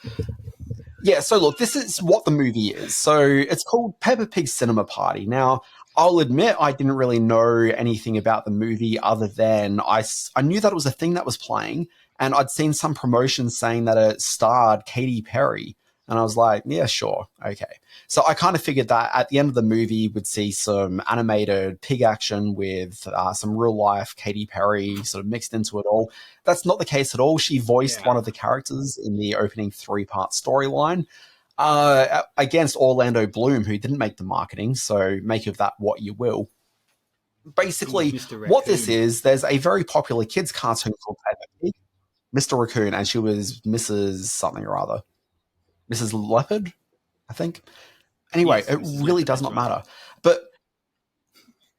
Yeah, so look, this is what the movie is. So it's called Peppa Pig Cinema Party. Now, I'll admit I didn't really know anything about the movie other than I knew that it was a thing that was playing, and I'd seen some promotions saying that it starred Katy Perry. And I was like, yeah, sure, okay. So I kind of figured that at the end of the movie, we'd see some animated pig action with some real-life Katy Perry sort of mixed into it all. That's not the case at all. She voiced one of the characters in the opening 3-part storyline against Orlando Bloom, who didn't make the marketing, so make of that what you will. Basically, what this is, there's a very popular kids' cartoon called Peppa Pig, Mr. Raccoon, and she was Mrs. something or other. Mrs. Leopard, I think. Anyway, it really does not matter. But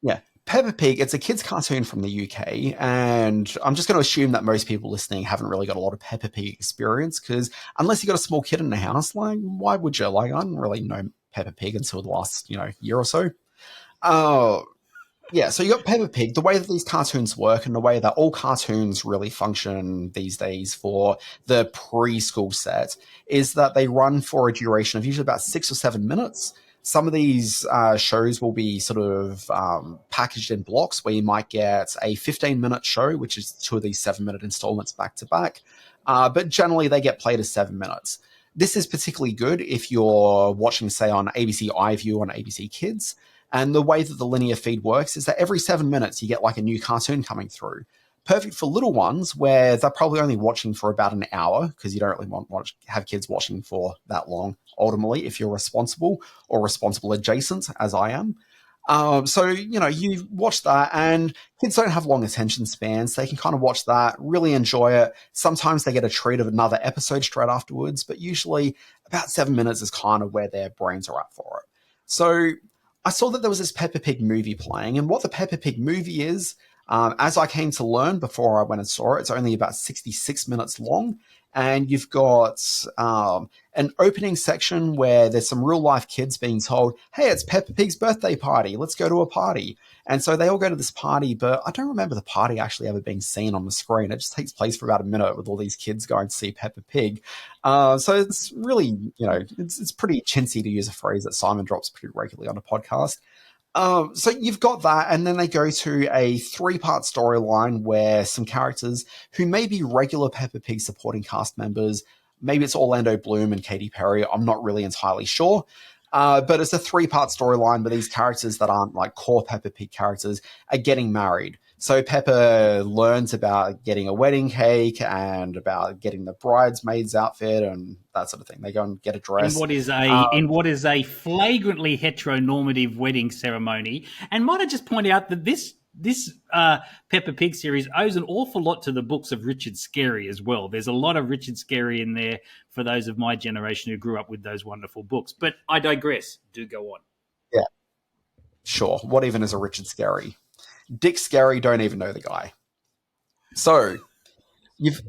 yeah, Peppa Pig, it's a kids' cartoon from the UK, and I'm just going to assume that most people listening haven't really got a lot of Peppa Pig experience, because unless you got a small kid in the house, like, why would you? Like, I didn't really know Peppa Pig until the last, year or so. Yeah, so you got Peppa Pig. The way that these cartoons work and the way that all cartoons really function these days for the preschool set is that they run for a duration of usually about 6 or 7 minutes. Some of these shows will be sort of packaged in blocks where you might get a 15-minute show, which is 2 of these 7-minute installments back to back. But generally, they get played as 7 minutes. This is particularly good if you're watching, say, on ABC iView on ABC Kids. And the way that the linear feed works is that every 7 minutes you get like a new cartoon coming through. Perfect for little ones where they're probably only watching for about an hour, because you don't really want to have kids watching for that long, ultimately, if you're responsible or responsible adjacent, as I am. So, you watch that, and kids don't have long attention spans. They can kind of watch that, really enjoy it. Sometimes they get a treat of another episode straight afterwards, but usually about 7 minutes is kind of where their brains are at for it. So I saw that there was this Peppa Pig movie playing, and what the Peppa Pig movie is, as I came to learn before I went and saw it, it's only about 66 minutes long, and you've got an opening section where there's some real-life kids being told, hey, it's Peppa Pig's birthday party, let's go to a party. And so they all go to this party, but I don't remember the party actually ever being seen on the screen. It just takes place for about a minute with all these kids going to see Peppa Pig. So it's really, it's pretty chintzy, to use a phrase that Simon drops pretty regularly on a podcast. So you've got that, and then they go to a 3-part storyline where some characters who may be regular Peppa Pig supporting cast members, maybe it's Orlando Bloom and Katy Perry, I'm not really entirely sure. But it's a 3-part storyline where these characters that aren't like core Peppa Pig characters are getting married. So Peppa learns about getting a wedding cake and about getting the bridesmaid's outfit and that sort of thing. They go and get a dress. In what is a flagrantly heteronormative wedding ceremony. And might I just point out that this Peppa Pig series owes an awful lot to the books of Richard Scarry as well. There's a lot of Richard Scarry in there for those of my generation who grew up with those wonderful books. But I digress. Do go on. Yeah. Sure. What even is a Richard Scarry? Dick Scarry, don't even know the guy. So you've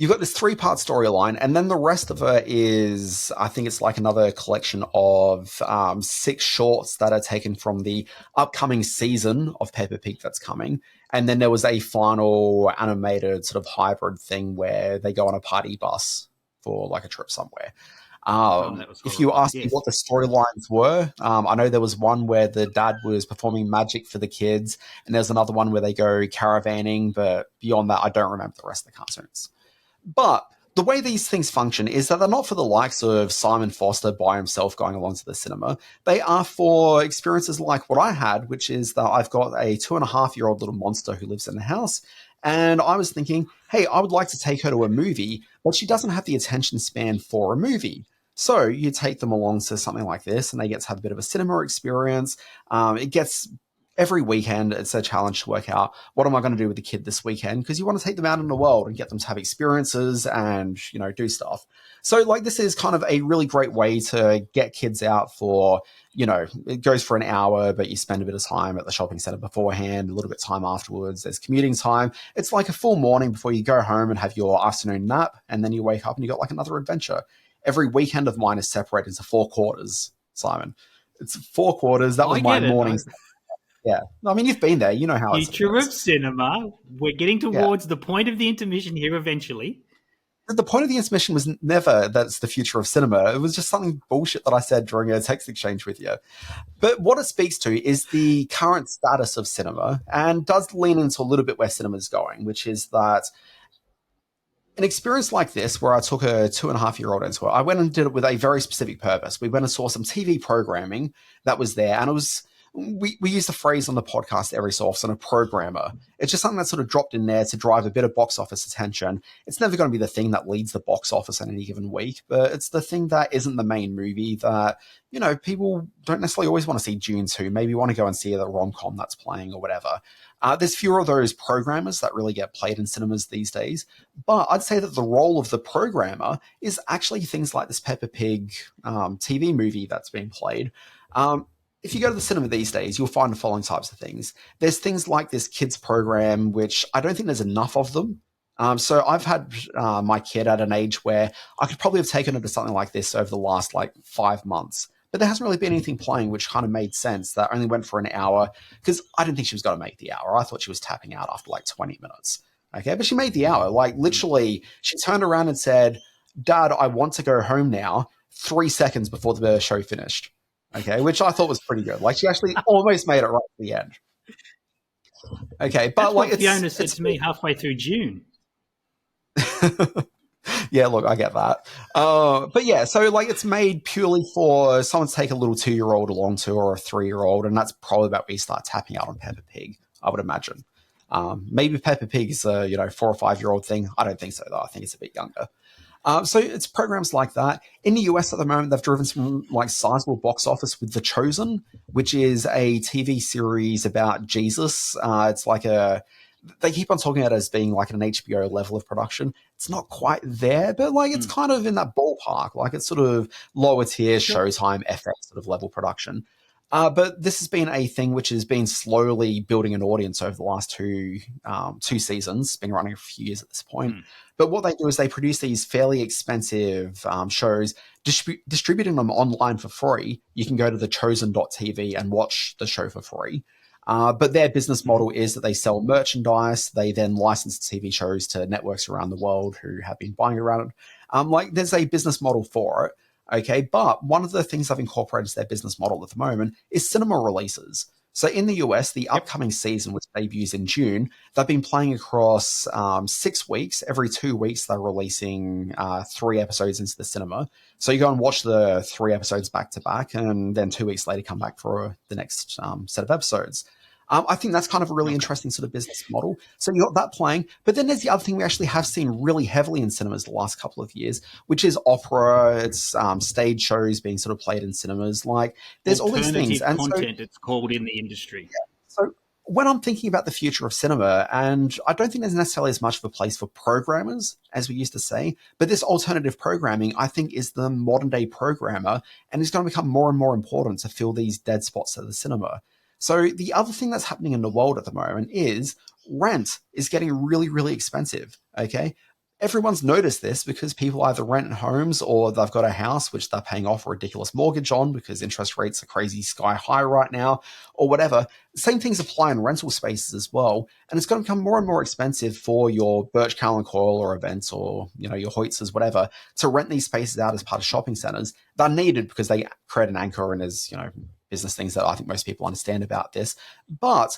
got this 3-part storyline, and then the rest of it is, I think it's like another collection of 6 shorts that are taken from the upcoming season of Peppa Pig that's coming. And then there was a final animated sort of hybrid thing where they go on a party bus for like a trip somewhere. If you ask me what the storylines were, I know there was one where the dad was performing magic for the kids, and there's another one where they go caravanning, but beyond that, I don't remember the rest of the cartoons. But the way these things function is that they're not for the likes of Simon Foster by himself going along to the cinema. They are for experiences like what I had, which is that I've got a 2.5-year-old little monster who lives in the house, and I was thinking, hey, I would like to take her to a movie, but she doesn't have the attention span for a movie. So you take them along to something like this, and they get to have a bit of a cinema experience. It gets every weekend, it's a challenge to work out, what am I going to do with the kid this weekend? Because you want to take them out in the world and get them to have experiences and, do stuff. So like this is kind of a really great way to get kids out for, it goes for an hour, but you spend a bit of time at the shopping center beforehand, a little bit of time afterwards. There's commuting time. It's like a full morning before you go home and have your afternoon nap, and then you wake up and you got like another adventure. every weekend of mine is separated into 4 quarters, Simon. It's 4 quarters. That was my mornings. Yeah. I mean, you've been there. You know how it's Future of cinema. We're getting towards the point of the intermission here eventually. The point of the intermission was never that's the future of cinema. It was just something bullshit that I said during a text exchange with you. But what it speaks to is the current status of cinema, and does lean into a little bit where cinema's going, which is that an experience like this, where I took a 2.5-year-old into it, I went and did it with a very specific purpose. We went and saw some TV programming that was there, and it was we use the phrase on the podcast every so often, a programmer. It's just something that's sort of dropped in there to drive a bit of box office attention. It's never going to be the thing that leads the box office in any given week, but it's the thing that isn't the main movie that, you know, people don't necessarily always want to see Dune 2, maybe want to go and see the rom-com that's playing or whatever. There's fewer of those programmers that really get played in cinemas these days, but I'd say that the role of the programmer is actually things like this Peppa Pig TV movie that's being played. If you go to the cinema these days, you'll find the following types of things. There's things like this kids program, which I don't think there's enough of them. So I've had my kid at an age where I could probably have taken her to something like this over the last 5 months. But there hasn't really been anything playing which kind of made sense. That only went for an hour, because I didn't think she was going to make the hour. I thought she was tapping out after 20 minutes. Okay, but she made the hour. Literally, she turned around and said, "Dad, I want to go home now," 3 seconds before the show finished. Okay, which I thought was pretty good. She actually almost made it right at the end. Okay, but that's what Fiona said to me halfway through June. Yeah, look, I get that. But yeah, so it's made purely for someone to take a little 2-year-old along to, or a 3-year-old, and that's probably about where you start tapping out on Peppa Pig, I would imagine. Maybe Peppa Pig is a 4 or 5-year-old thing. I don't think so, though. I think it's a bit younger. So it's programs like that. In the US at the moment, they've driven some sizable box office with The Chosen, which is a TV series about Jesus. It's they keep on talking about it as being an HBO level of production. It's not quite there, but it's kind of in that ballpark. It's sort of lower tier Showtime, FX sort of level production. But this has been a thing which has been slowly building an audience over the last two seasons. It's been running a few years at this point. But what they do is they produce these fairly expensive shows, distributing them online for free. You can go to thechosen.tv and watch the show for free. But their business model is that they sell merchandise. They then license TV shows to networks around the world who have been buying around it. There's a business model for it. Okay, but one of the things I've incorporated to their business model at the moment is cinema releases. So in the US, the upcoming season, which debuts in June, they've been playing across 6 weeks. Every 2 weeks, they're releasing 3 episodes into the cinema. So you go and watch the 3 episodes back to back, and then 2 weeks later come back for the next set of episodes. I think that's kind of a really interesting sort of business model. So you got that playing. But then there's the other thing we actually have seen really heavily in cinemas the last couple of years, which is opera. It's stage shows being sort of played in cinemas. There's all these things. And content, it's called in the industry. Yeah. So when I'm thinking about the future of cinema, and I don't think there's necessarily as much of a place for programmers, as we used to say, but this alternative programming, I think, is the modern day programmer, and it's going to become more and more important to fill these dead spots at the cinema. So the other thing that's happening in the world at the moment is rent is getting really, really expensive, okay? Everyone's noticed this because people either rent homes or they've got a house which they're paying off a ridiculous mortgage on because interest rates are crazy sky high right now or whatever. Same things apply in rental spaces as well. And it's going to become more and more expensive for your Birch, Callan Coyle or events or, your Hoytzers, whatever, to rent these spaces out as part of shopping centers. They're needed because they create an anchor and as, business things that I think most people understand about this. But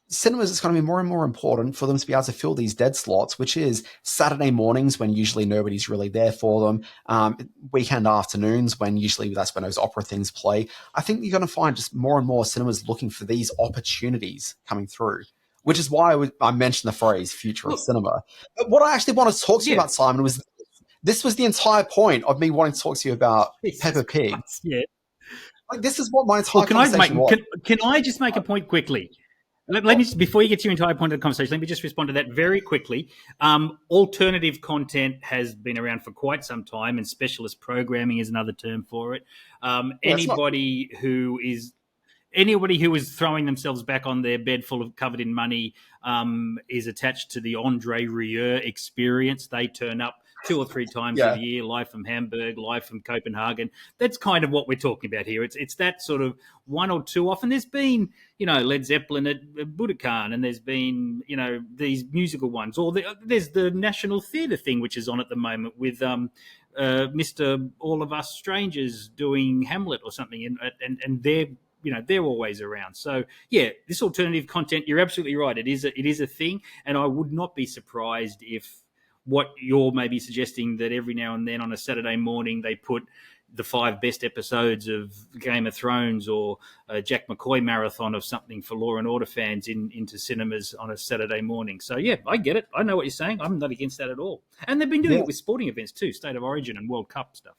cinemas is going to be more and more important for them to be able to fill these dead slots, which is Saturday mornings when usually nobody's really there for them, weekend afternoons when usually that's when those opera things play. I think you're going to find just more and more cinemas looking for these opportunities coming through, which is why I mentioned the phrase future of cinema. But what I actually want to talk to you about, Simon, was this was the entire point of me wanting to talk to you about Peppa Pig. Yeah. This is what my entire conversation was. Can I just make a point quickly? Let me, before you get to your entire point of the conversation, let me just respond to that very quickly. Alternative content has been around for quite some time, and specialist programming is another term for it. Anybody who is throwing themselves back on their bed covered in money is attached to the Andre Rieu experience. They turn up 2 or 3 times Yeah. a year, live from Hamburg, live from Copenhagen. That's kind of what we're talking about here. It's that sort of 1 or 2 off. And there's been, Led Zeppelin at Budokan, and there's been, these musical ones. Or there's the National Theatre thing, which is on at the moment with Mr. All of Us Strangers doing Hamlet or something, and they're always around. So yeah, this alternative content, you're absolutely right. It is a thing, and I would not be surprised if what you're maybe suggesting, that every now and then on a Saturday morning they put the 5 best episodes of Game of Thrones or a Jack McCoy marathon of something for Law and Order fans into cinemas on a Saturday morning. So yeah, I get it. I know what you're saying. I'm not against that at all. And they've been doing it with sporting events too, State of Origin and World Cup stuff.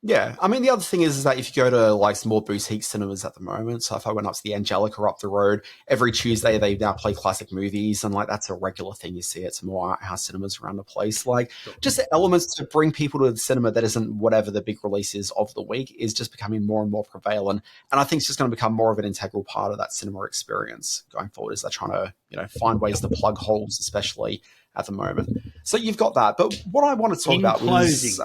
Yeah, I mean, the other thing is that if you go to like some more boutique cinemas at the moment, so if I went up to the Angelica up the road, every Tuesday they now play classic movies, and like that's a regular thing you see at some more art house cinemas around the place. Like just elements to bring people to the cinema that isn't whatever the big release is of the week is just becoming more and more prevalent, and I think it's just going to become more of an integral part of that cinema experience going forward as they're trying to find ways to plug holes, especially at the moment. So you've got that, but what I want to talk about was.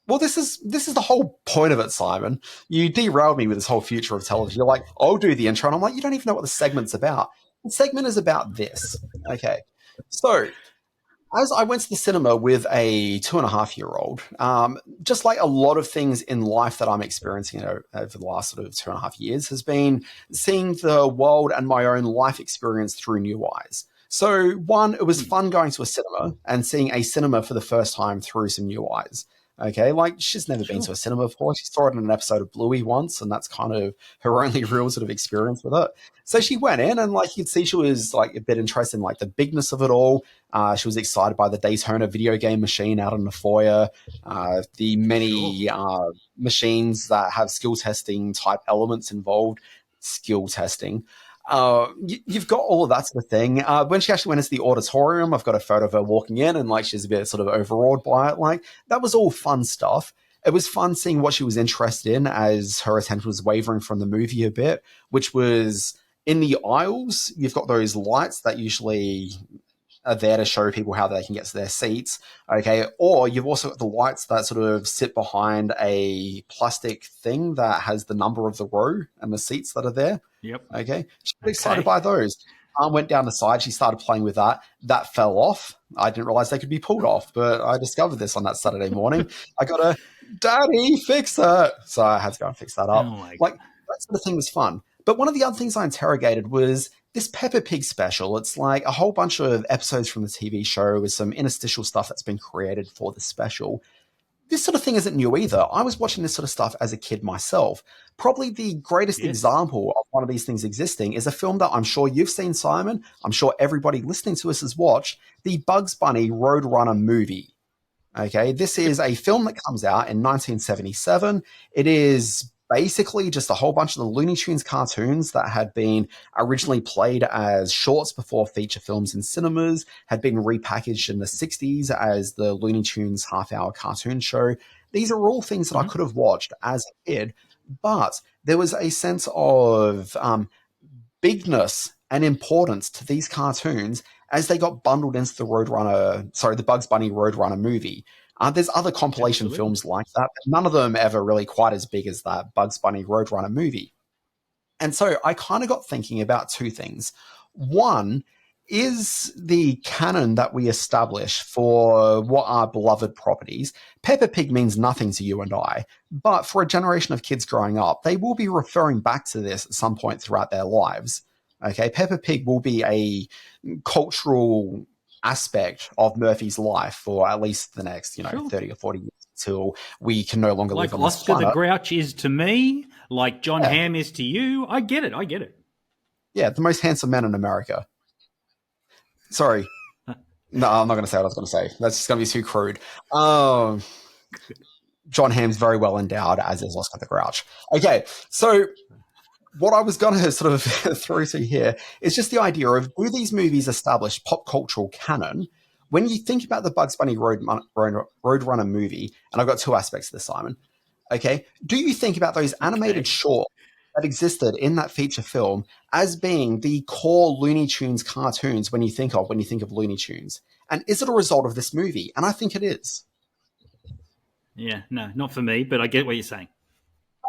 Well, this is the whole point of it, Simon. You derailed me with this whole future of television. You're like, I'll do the intro. And I'm like, you don't even know what the segment's about. The segment is about this. Okay. So as I went to the cinema with a 2.5-year-old, just like a lot of things in life that I'm experiencing over the last sort of 2.5 years has been seeing the world and my own life experience through new eyes. So one, it was fun going to a cinema and seeing a cinema for the first time through some new eyes. Okay, like she's never been to a cinema before. She saw it in an episode of Bluey once, and that's kind of her only real sort of experience with it. So she went in, and like you could see, she was like a bit interested in like the bigness of it all. She was excited by the Daytona video game machine out in the foyer, the many machines that have skill testing type elements involved. Skill testing. You've got all of that sort of thing. When she actually went into the auditorium, I've got a photo of her walking in, and like she's a bit sort of overawed by it. Like that was all fun stuff. It was fun seeing what she was interested in as her attention was wavering from the movie a bit, which was in the aisles. You've got those lights that usually are there to show people how they can get to their seats. Okay. Or you've also got the lights that sort of sit behind a plastic thing that has the number of the row and the seats that are there. Yep. Okay. She was excited by those. Went down the side. She started playing with that. That fell off. I didn't realize they could be pulled off, but I discovered this on that Saturday morning. I got a daddy fix it. So I had to go and fix that up. Like that sort of thing was fun. But one of the other things I interrogated was this Peppa Pig special. It's like a whole bunch of episodes from the TV show with some interstitial stuff that's been created for the special. This sort of thing isn't new either. I was watching this sort of stuff as a kid myself. Probably the greatest example of one of these things existing is a film that I'm sure you've seen, Simon. I'm sure everybody listening to us has watched, the Bugs Bunny Roadrunner movie. Okay, this is a film that comes out in 1977. It is basically just a whole bunch of the Looney Tunes cartoons that had been originally played as shorts before feature films in cinemas, had been repackaged in the 60s as the Looney Tunes half-hour cartoon show. These are all things that I could have watched as a kid, but there was a sense of bigness and importance to these cartoons as they got bundled into the Bugs Bunny Roadrunner movie. There's other compilation films like that, but none of them ever really quite as big as that Bugs Bunny Roadrunner movie. And so I kind of got thinking about two things. One is the canon that we establish for what are beloved properties. Peppa Pig means nothing to you and I, but for a generation of kids growing up, they will be referring back to this at some point throughout their lives. Okay, Peppa Pig will be a cultural aspect of Murphy's life for at least the next, 30 or 40 years until we can no longer live on this planet. Like Oscar the Grouch is to me, like John Hamm is to you. I get it. Yeah, the most handsome man in America. Sorry. No, I'm not going to say what I was going to say. That's just going to be too crude. John Hamm's very well endowed, as is Oscar the Grouch. Okay, so what I was going to sort of throw to here is just the idea of, do these movies establish pop cultural canon? When you think about the Bugs Bunny Roadrunner movie, and I've got two aspects to this, Simon, okay, do you think about those animated shorts that existed in that feature film as being the core Looney Tunes cartoons when you think of Looney Tunes? And is it a result of this movie? And I think it is. Yeah, no, not for me, but I get what you're saying.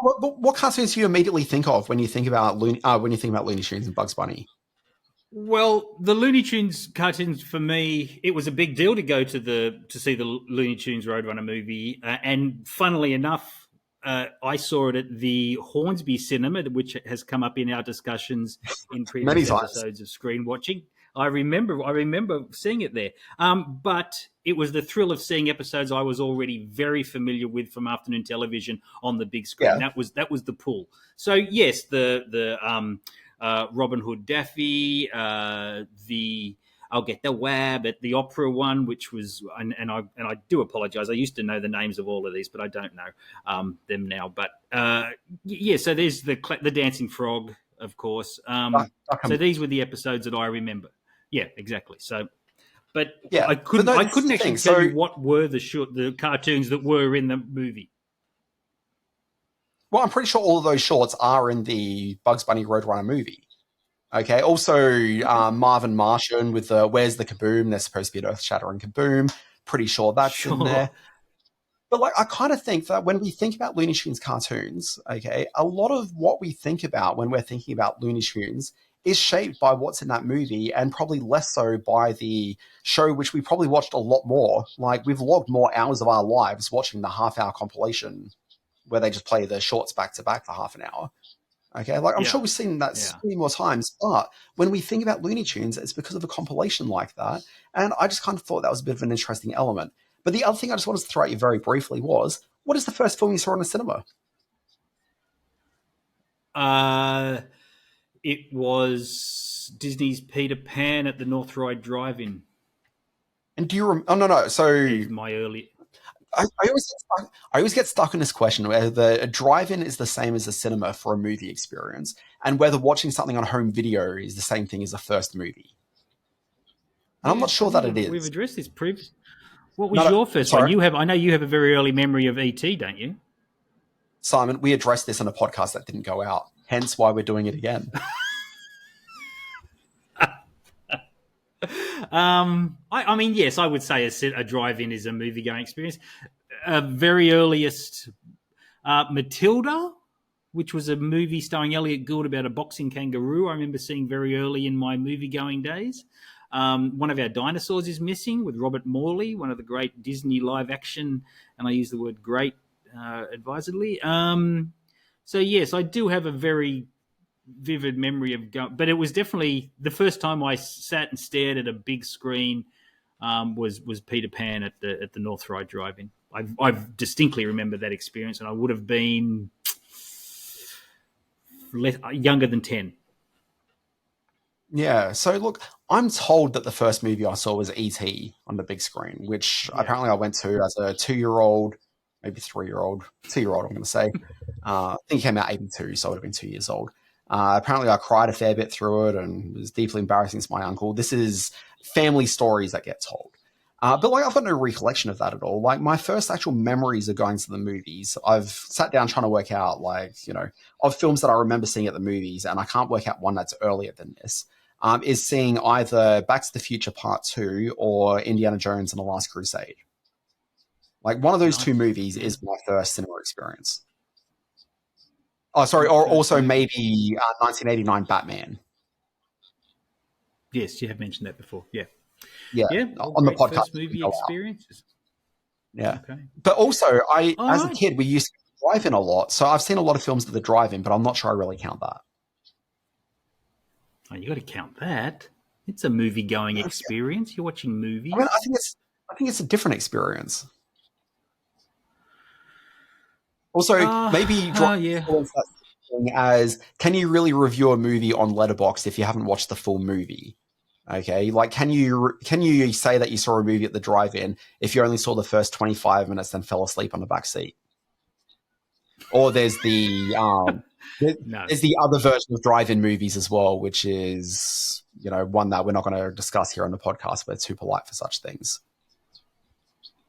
What cartoons do you immediately think of when you think about Looney Tunes and Bugs Bunny? Well, the Looney Tunes cartoons, for me, it was a big deal to go to see the Looney Tunes Roadrunner movie. And funnily enough, I saw it at the Hornsby Cinema, which has come up in our discussions in previous episodes of Screen Watching. I remember seeing it there. But it was the thrill of seeing episodes I was already very familiar with from afternoon television on the big screen. Yeah. That was the pull. So yes, the Robin Hood Daffy, I'll Get the Wab at the opera one, which was, and I do apologise. I used to know the names of all of these, but I don't know them now. But yeah, so there's the Dancing Frog, of course. So these were the episodes that I remember. Yeah, exactly. So, but yeah, I couldn't actually tell you what were the cartoons that were in the movie. Well, I'm pretty sure all of those shorts are in the Bugs Bunny Roadrunner movie. Okay. Also, Marvin Martian with the Where's the Kaboom? There's supposed to be an earth-shattering kaboom. Pretty sure that's in there. But like, I kind of think that when we think about Looney Tunes cartoons, okay, a lot of what we think about when we're thinking about Looney Tunes is shaped by what's in that movie, and probably less so by the show, which we probably watched a lot more. Like, we've logged more hours of our lives watching the half-hour compilation where they just play the shorts back-to-back for half an hour. Okay, like, I'm sure we've seen that so many more times, but when we think about Looney Tunes, it's because of a compilation like that, and I just kind of thought that was a bit of an interesting element. But the other thing I just wanted to throw at you very briefly was, what is the first film you saw in a cinema? It was Disney's Peter Pan at the North Ride Drive-In. And do you oh, no. So my early... I always get stuck in this question where the drive-in is the same as the cinema for a movie experience, and whether watching something on home video is the same thing as the first movie. And I'm not sure that it is. We've addressed this previously. What was your first one? I know you have a very early memory of E.T., don't you? Simon, we addressed this in a podcast that didn't go out, hence why we're doing it again. I mean, yes, I would say a drive-in is a movie-going experience. Very earliest, Matilda, which was a movie starring Elliot Gould about a boxing kangaroo, I remember seeing very early in my movie-going days. One of Our Dinosaurs is Missing with Robert Morley, one of the great Disney live-action, and I use the word great advisedly. So, yes, I do have a very vivid memory of but it was definitely the first time I sat and stared at a big screen was Peter Pan at the North Ride Drive-In. I distinctly remember that experience, and I would have been younger than 10. Yeah, so look, I'm told that the first movie I saw was E.T. on the big screen, which apparently I went to as a 2-year-old, maybe 3-year-old, 2-year-old, I'm going to say. I think it came out 1982, so I would have been 2 years old. Apparently I cried a fair bit through it, and it was deeply embarrassing to my uncle. This is family stories that get told. But like, I've got no recollection of that at all. Like, my first actual memories of going to the movies, I've sat down trying to work out, like, you know, of films that I remember seeing at the movies, and I can't work out one that's earlier than this, is seeing either Back to the Future Part 2 or Indiana Jones and the Last Crusade. Like, one of those two movies is my first cinema experience. Oh, sorry, or also maybe 1989 Batman. Yes, you have mentioned that before. Yeah. Yeah, on the podcast. First movie experiences. Yeah. Okay. But also, as a kid, we used to drive in a lot. So I've seen a lot of films at the drive-in, but I'm not sure I really count that. Oh, you got to count that. It's a movie-going experience. You're watching movies. I mean, I think it's a different experience. Also, maybe as, can you really review a movie on Letterboxd if you haven't watched the full movie? Okay, like, can you say that you saw a movie at the drive-in if you only saw the first 25 minutes then fell asleep on the back seat? Or there's the there's the other version of drive-in movies as well, which is, you know, one that we're not going to discuss here on the podcast. We're too polite for such things.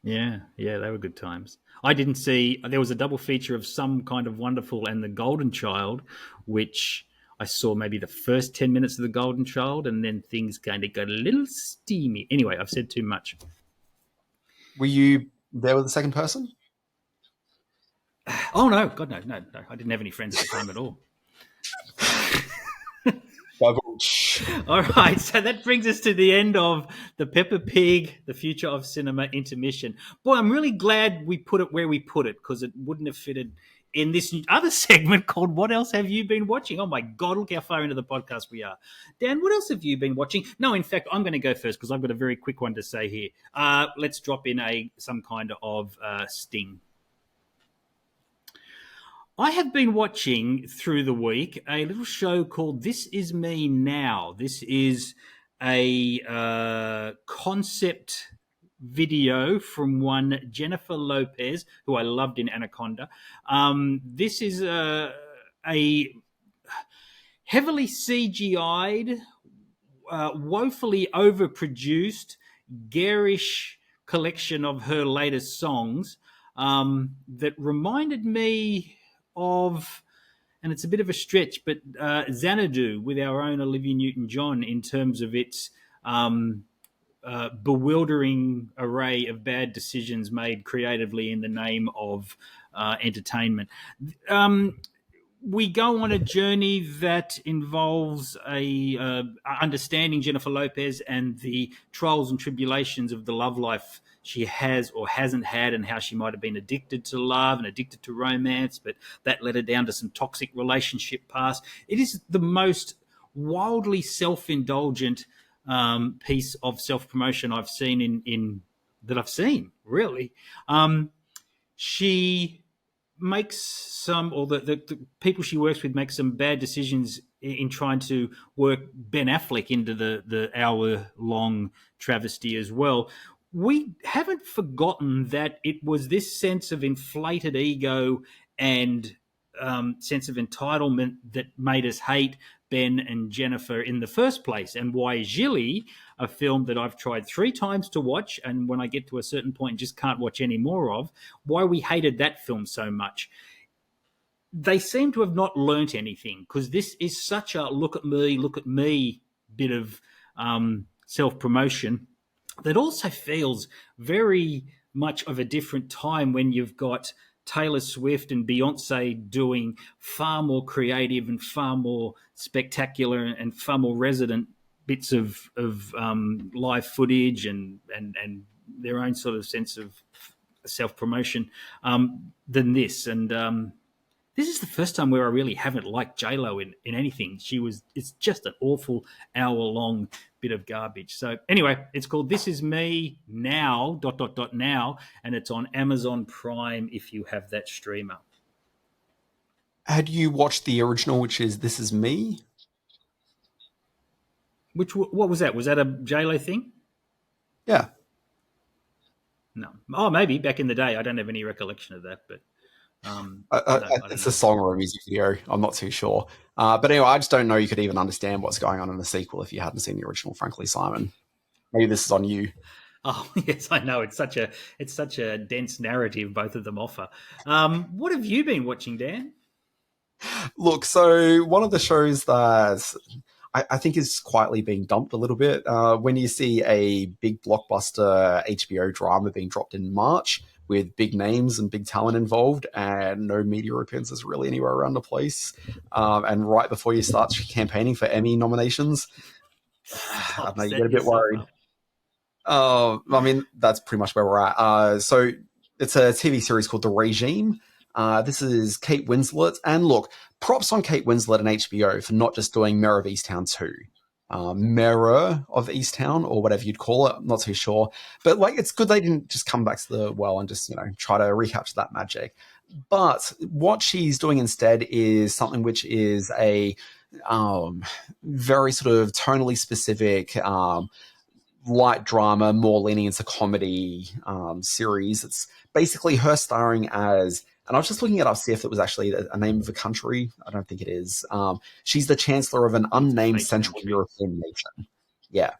Yeah, they were good times. I didn't see, there was a double feature of Some Kind of Wonderful and The Golden Child, which I saw maybe the first 10 minutes of The Golden Child, and then things kind of got a little steamy. Anyway, I've said too much. Were you there with the second person? Oh, no. God, no. I didn't have any friends at the time at all. All right, so that brings us to the end of the Peppa Pig, the Future of Cinema intermission. Boy, I'm really glad we put it where we put it, because it wouldn't have fitted in this other segment called What Else Have You Been Watching? Oh my God, look how far into the podcast we are. Dan, what else have you been watching? No, in fact, I'm going to go first because I've got a very quick one to say here. Let's drop in some kind of sting. I have been watching through the week a little show called This Is Me Now. This is a concept video from one Jennifer Lopez, who I loved in Anaconda. This is a heavily CGI'd, woefully overproduced, garish collection of her latest songs that reminded me of, and it's a bit of a stretch, but Xanadu with our own Olivia Newton-John in terms of its bewildering array of bad decisions made creatively in the name of entertainment. We go on a journey that involves understanding Jennifer Lopez and the trials and tribulations of the love life she has or hasn't had, and how she might have been addicted to love and addicted to romance, but that led her down to some toxic relationship past. It is the most wildly self-indulgent piece of self-promotion I've seen really. She makes some, or the people she works with make some bad decisions in trying to work Ben Affleck into the hour-long travesty as well. We haven't forgotten that it was this sense of inflated ego and sense of entitlement that made us hate Ben and Jennifer in the first place, and why Gilly, a film that I've tried 3 times to watch, and when I get to a certain point just can't watch any more of, why we hated that film so much. They seem to have not learnt anything, because this is such a look at me bit of self-promotion that also feels very much of a different time, when you've got Taylor Swift and Beyonce doing far more creative and far more spectacular and far more resident bits of live footage and their own sort of sense of self-promotion than this. And this is the first time where I really haven't liked J-Lo in anything. It's just an awful hour-long bit of garbage. So anyway, it's called This Is Me Now, ... now, and it's on Amazon Prime if you have that streamer. Had you watched the original, which is This Is Me? What was that? Was that a J-Lo thing? Yeah. No. Oh, maybe back in the day. I don't have any recollection of that, but it's a song or a music video. I'm not too sure. But anyway, I just don't know you could even understand what's going on in the sequel if you hadn't seen the original, frankly, Simon. Maybe this is on you. Oh, yes, I know. It's such a dense narrative both of them offer. What have you been watching, Dan? Look, so one of the shows that I think is quietly being dumped a little bit, when you see a big blockbuster HBO drama being dropped in March with big names and big talent involved and no media appearances really anywhere around the place, and right before you start campaigning for Emmy nominations, I don't know, you get a bit worried. I mean, that's pretty much where we're at. So it's a TV series called The Regime. This is Kate Winslet. And look, props on Kate Winslet and HBO for not just doing Mare of Easttown 2. Mirror of Easttown, or whatever you'd call it. I'm not too sure. But like, it's good they didn't just come back to the well and just, try to recapture that magic. But what she's doing instead is something which is a very sort of tonally specific light drama, more leaning into comedy series. It's basically her starring as, and I was just looking it up to see if it was actually a name of a country. I don't think it is. She's the chancellor of an unnamed Central European nation. Yeah.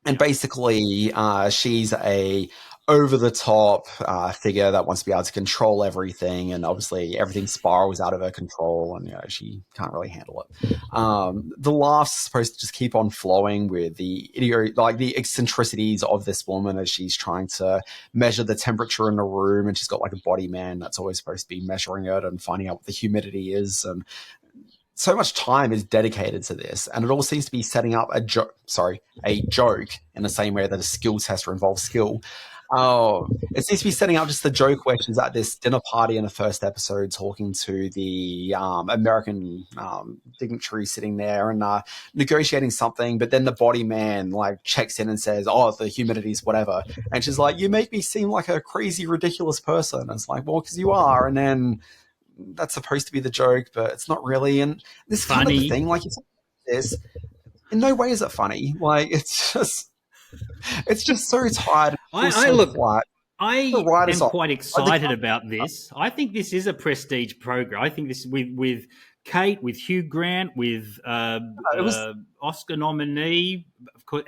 And basically, she's a over the top figure that wants to be able to control everything, and obviously everything spirals out of her control, and she can't really handle it. The laughs supposed to just keep on flowing with the the eccentricities of this woman as she's trying to measure the temperature in the room, and she's got like a body man that's always supposed to be measuring it and finding out what the humidity is, and so much time is dedicated to this, and it all seems to be setting up a joke in the same way that a skill tester involves skill. It seems to be setting up just the joke where she's at this dinner party in the first episode talking to the American dignitary sitting there and negotiating something, but then the body man checks in and says, "Oh, the humidity's whatever," and she's like, "You make me seem like a crazy, ridiculous person." And it's like, well, because you are, and then that's supposed to be the joke, but it's not really. And this kind of the thing, it's in no way is it funny. It's just so tired. I am quite excited about this. I think this is a prestige program. I think this with Kate, with Hugh Grant, with Oscar nominee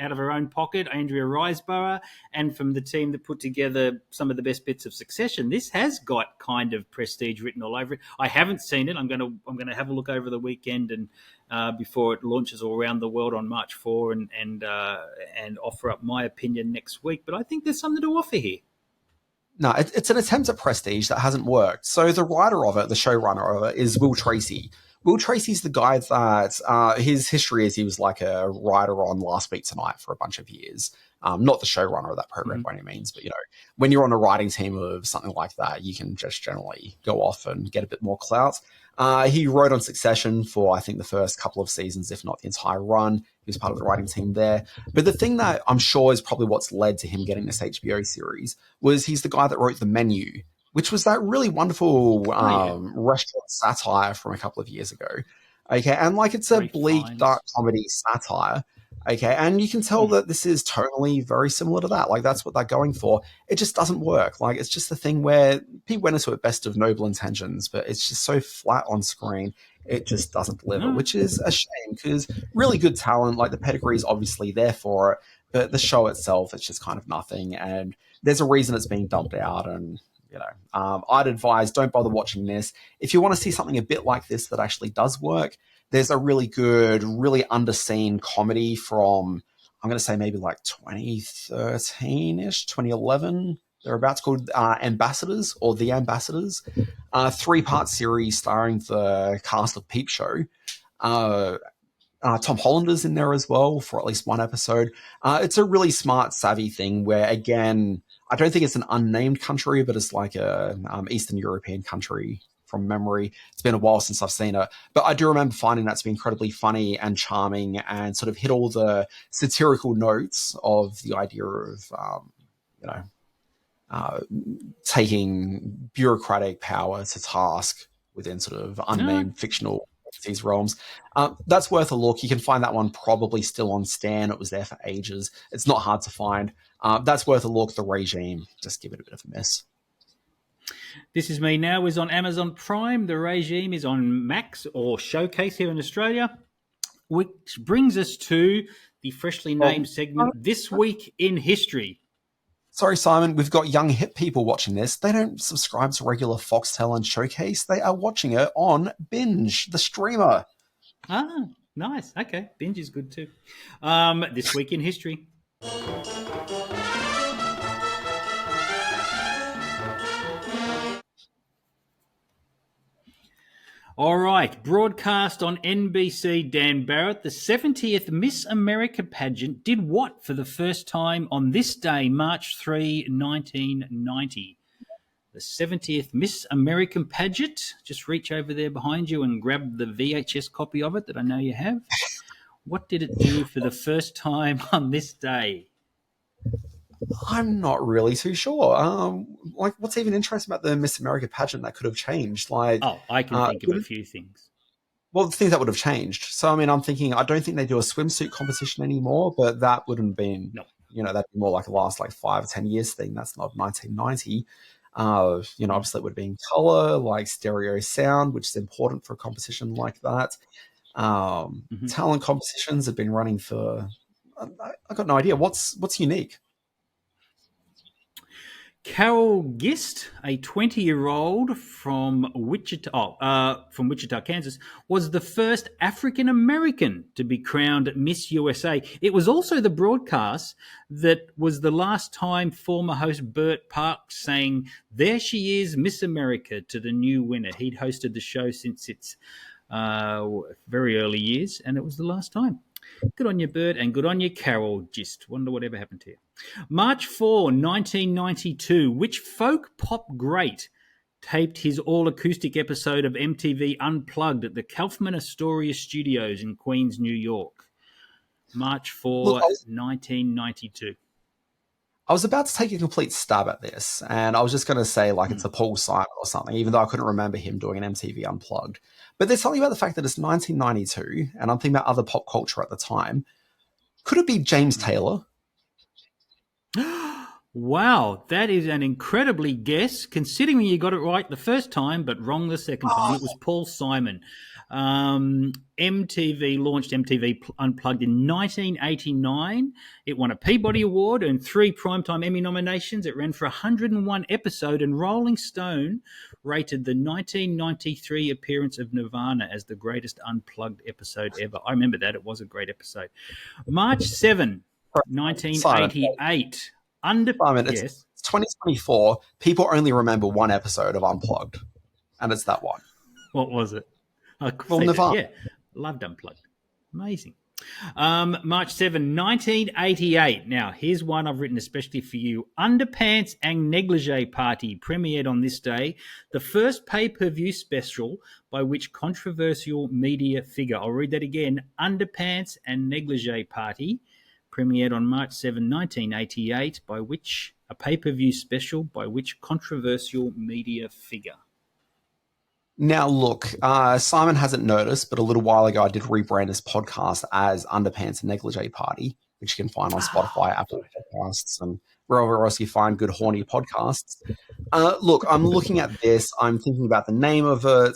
out of her own pocket, Andrea Riseborough, and from the team that put together some of the best bits of Succession. This has got kind of prestige written all over it. I haven't seen it. I'm going to have a look over the weekend and before it launches all around the world on March 4 and offer up my opinion next week. But I think there's something to offer here. No, it's an attempt at prestige that hasn't worked. So the writer of it, the showrunner of it, is Will Tracy. Will Tracy's the guy that his history is he was like a writer on Last Week Tonight for a bunch of years. Not the showrunner of that program by any means, but when you're on a writing team of something like that, you can just generally go off and get a bit more clout. He wrote on Succession for, I think, the first couple of seasons, if not the entire run. He was part of the writing team there. But the thing that I'm sure is probably what's led to him getting this HBO series was he's the guy that wrote The Menu, which was that really wonderful restaurant satire from a couple of years ago. Okay, and it's a bleak, dark comedy satire. Okay, and you can tell that this is totally very similar to that. That's what they're going for. It just doesn't work. It's just the thing where Pete went into it best of noble intentions, but it's just so flat on screen. It just doesn't deliver, which is a shame because really good talent, the pedigree is obviously there for it, but the show itself, it's just kind of nothing. And there's a reason it's being dumped out. And, I'd advise don't bother watching this. If you want to see something a bit like this that actually does work, there's a really good, really underseen comedy from, I'm going to say maybe 2013-ish, 2011. They're about to called Ambassadors or The Ambassadors. 3-part series starring the cast of Peep Show. Tom Hollander's in there as well for at least one episode. It's a really smart, savvy thing where, again, I don't think it's an unnamed country, but it's like a Eastern European country from memory. It's been a while since I've seen it, but I do remember finding that to be incredibly funny and charming and sort of hit all the satirical notes of the idea of, taking bureaucratic power to task within sort of unnamed fictional these realms. That's worth a look. You can find that one probably still on Stan. It was there for ages. It's not hard to find. That's worth a look. The Regime, just give it a bit of a miss. This Is Me Now is on Amazon Prime. The Regime is on Max or Showcase here in Australia, which brings us to the freshly named segment, This Week in History. Sorry, Simon, we've got young hip people watching this. They don't subscribe to regular Foxtel and Showcase. They are watching it on Binge, the streamer. Ah, nice. Okay, Binge is good too. This Week in History. All right, broadcast on NBC, Dan Barrett, the 70th Miss America pageant did what for the first time on this day, March 3, 1990? The 70th Miss American pageant. Just reach over there behind you and grab the VHS copy of it that I know you have. What did it do for the first time on this day? I'm not really too sure. What's even interesting about the Miss America pageant that could have changed? I can think of a few things. Well, the things that would have changed. So, I'm thinking, I don't think they do a swimsuit competition anymore, but that wouldn't have been, that'd be more like a last 5 or 10 years thing. That's not 1990. Obviously it would have been color, stereo sound, which is important for a competition like that. Talent competitions have been running for, I got no idea. What's unique? Carol Gist, a 20-year-old from Wichita, Kansas, was the first African American to be crowned Miss USA. It was also the broadcast that was the last time former host Burt Parks sang "There She Is, Miss America" to the new winner. He'd hosted the show since its very early years, and it was the last time. Good on you, Bert, and good on you, Carol. Just wonder whatever happened to you. March 4, 1992. Which folk pop great taped his all-acoustic episode of MTV Unplugged at the Kaufman Astoria Studios in Queens, New York? March 4, 1992. I was about to take a complete stab at this, and I was just going to say like it's a Paul Simon or something, even though I couldn't remember him doing an MTV Unplugged. But there's something about the fact that it's 1992, and I'm thinking about other pop culture at the time. Could it be James Taylor? Wow, that is an incredibly guess, considering you got it right the first time, but wrong the second time. It was Paul Simon. MTV launched MTV Unplugged in 1989. It won a Peabody Award and 3 Primetime Emmy nominations. It ran for 101 episodes, and Rolling Stone rated the 1993 appearance of Nirvana as the greatest Unplugged episode ever. I remember that. It was a great episode. March 7, 1988. Simon, it's 2024. People only remember one episode of Unplugged, and it's that one. What was it? Nirvana. Yeah, loved Unplugged. Amazing. March 7, 1988. Now, here's one I've written especially for you. Underpants and Negligee Party premiered on this day, the first pay-per-view special by which controversial media figure. I'll read that again. Underpants and Negligee Party premiered on March 7, 1988, by which a pay-per-view special by which controversial media figure. Now, look, Simon hasn't noticed, but a little while ago I did rebrand this podcast as Underpants and Negligee Party, which you can find on Spotify, Apple Podcasts, and wherever else you find good horny podcasts. Look, I'm looking at this. I'm thinking about the name of it,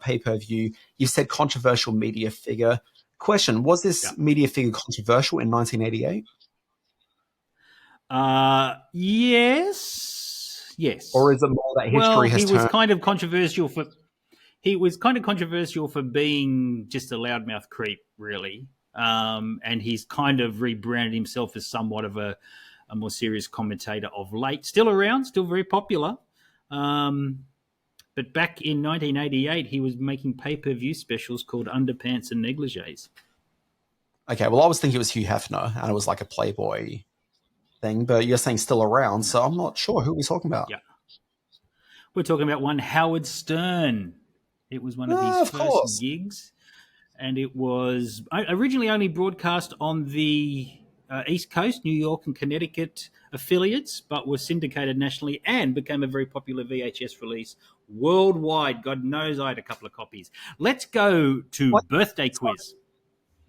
pay-per-view. You said controversial media figure. Question, was this media figure controversial in 1988? Yes. Or is it more that history has turned... He was kind of controversial for being just a loudmouth creep, really. And he's kind of rebranded himself as somewhat of a more serious commentator of late. Still around, still very popular. But back in 1988, he was making pay-per-view specials called Underpants and Negligees. Okay, well, I was thinking it was Hugh Hefner, and it was like a Playboy thing, but you're saying still around, so I'm not sure who we're talking about. Yeah. We're talking about one Howard Stern. It was one of his first gigs, and it was originally only broadcast on the East Coast, New York and Connecticut affiliates, but was syndicated nationally and became a very popular VHS release worldwide. God knows I had a couple of copies. Let's go to birthday quiz.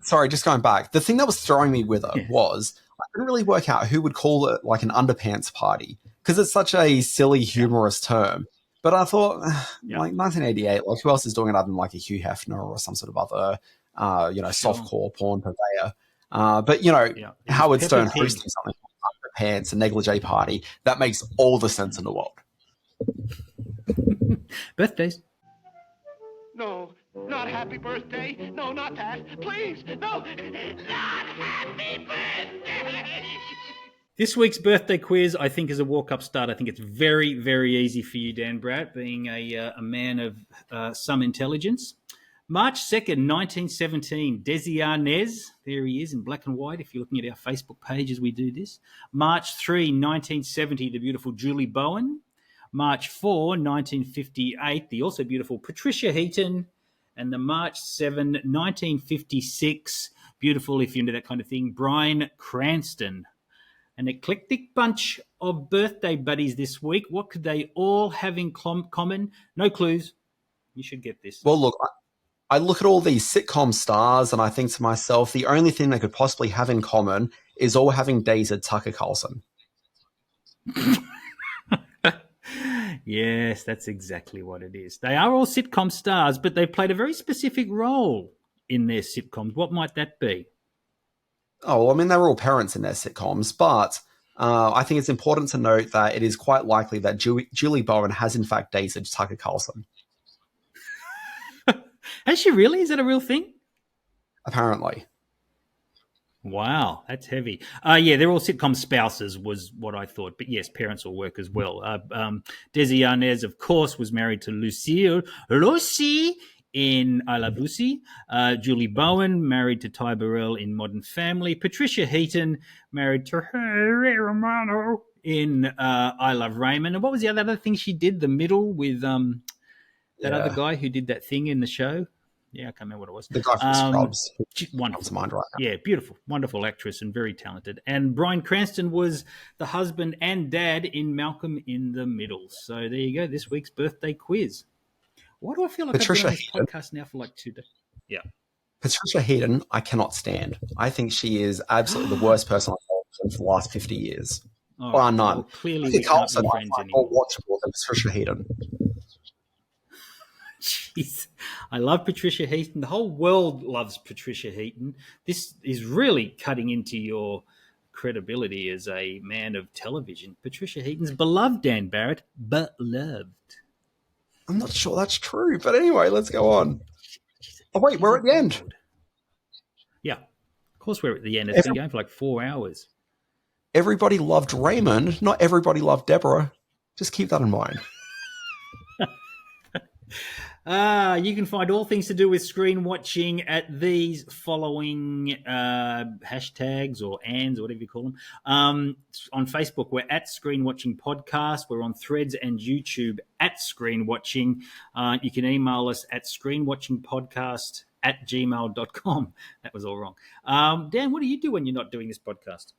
Sorry, just going back. The thing that was throwing me with it was I couldn't really work out who would call it like an underpants party because it's such a silly, humorous term. But I thought, like 1988, like who else is doing it other than like a Hugh Hefner or some sort of other, softcore porn purveyor? But Howard Stern hosting something like Underpants and Negligee Party, that makes all the sense in the world. Birthdays. No, not happy birthday. No, not that. Please, no, not happy birthday. This week's birthday quiz, I think, is a walk-up start. I think it's very, very easy for you, Dan Bratt, being a man of some intelligence. March 2nd, 1917, Desi Arnaz. There he is in black and white, if you're looking at our Facebook page as we do this. March 3, 1970, the beautiful Julie Bowen. March 4, 1958, the also beautiful Patricia Heaton. And the March 7, 1956, beautiful, if you're into that kind of thing, Bryan Cranston. An eclectic bunch of birthday buddies this week. What could they all have in common? No clues. You should get this. Well, look, I look at all these sitcom stars and I think to myself, the only thing they could possibly have in common is all having dated Tucker Carlson. Yes, that's exactly what it is. They are all sitcom stars, but they played a very specific role in their sitcoms. What might that be? Oh, well, I mean, they were all parents in their sitcoms, but I think it's important to note that it is quite likely that Julie Bowen has in fact dated Tucker Carlson. Has she really? Is that a real thing? Apparently. Wow, that's heavy. Yeah, they're all sitcom spouses was what I thought. But yes, parents will work as well. Desi Arnaz, of course, was married to Lucy in I Love Lucy. Julie Bowen married to Ty Burrell in Modern Family. Patricia Heaton married to Harry Romano in I Love Raymond. And what was the other thing she did? The Middle with that other guy who did that thing in the show. Yeah, I can't remember what it was. The guy from Scrubs. Wonderful. Mind right now. Yeah, beautiful. Wonderful actress and very talented. And Bryan Cranston was the husband and dad in Malcolm in the Middle. So there you go, this week's birthday quiz. Why do I feel like Patricia I've been on this podcast now for like 2 days? Yeah. Patricia Heaton, I cannot stand. I think she is absolutely the worst person I've for the last 50 years. Oh, Bar none. well, clearly I we think can't Carlson be I friends find anymore. more watchable than Patricia Heaton. Jeez. I love Patricia Heaton. The whole world loves Patricia Heaton. This is really cutting into your credibility as a man of television. Patricia Heaton's beloved, Dan Barrett. Beloved. I'm not sure that's true, but anyway, let's go on. Oh, wait, we're at the end. Yeah. Of course we're at the end. It's been going for like 4 hours. Everybody loved Raymond. Not everybody loved Deborah. Just keep that in mind. You can find all things to do with screen watching at these following hashtags or ands or whatever you call them. On Facebook, we're at Screen Watching Podcast. We're on Threads and YouTube at Screen Watching. You can email us at screenwatchingpodcast@gmail.com. That was all wrong. Dan, what do you do when you're not doing this podcast?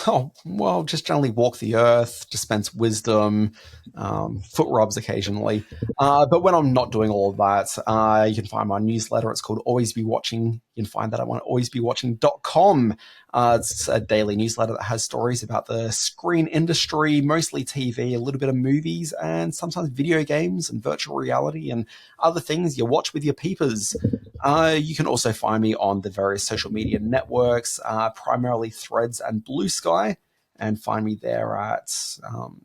Oh, well, just generally walk the earth, dispense wisdom, foot rubs occasionally. But when I'm not doing all of that, you can find my newsletter. It's called Always Be Watching. You can find that at alwaysbewatching.com. It's a daily newsletter that has stories about the screen industry, mostly TV, a little bit of movies, and sometimes video games and virtual reality and other things you watch with your peepers. You can also find me on the various social media networks, primarily Threads and Blue Sky, and find me there at, I'm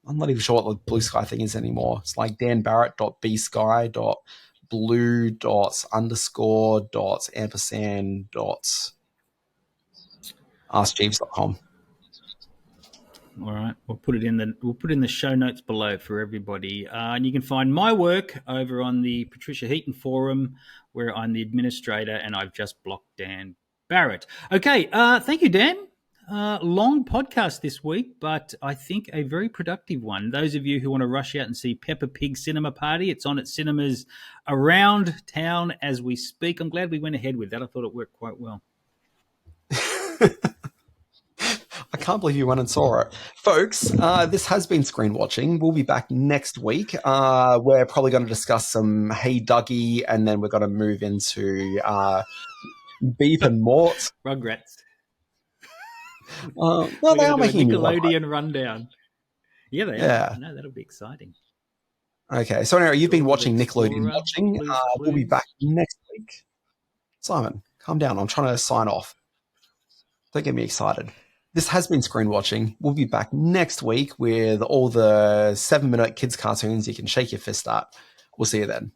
not even sure what the Blue Sky thing is anymore. It's like danbarrett.bsky.blue.ampersand.askjeeves.com. All right, we'll put it in the show notes below for everybody. And you can find my work over on the Patricia Heaton forum, where I'm the administrator, and I've just blocked Dan Barrett. Okay, thank you, Dan. Long podcast this week, but I think a very productive one. Those of you who want to rush out and see Peppa Pig Cinema Party, it's on at cinemas around town as we speak. I'm glad we went ahead with that. I thought it worked quite well. I can't believe you went and saw it. Folks, this has been Screen Watching. We'll be back next week. We're probably going to discuss some Hey Dougie, and then we're going to move into Beep and Mort. Rugrats. Well, they are making a Nickelodeon rundown. Yeah, they are. No, that'll be exciting. Okay, so anyway, you've been watching Nickelodeon Watching. We'll be back next week. Simon, calm down. I'm trying to sign off. Don't get me excited. This has been Screen Watching. We'll be back next week with all the 7-minute kids cartoons you can shake your fist at. We'll see you then.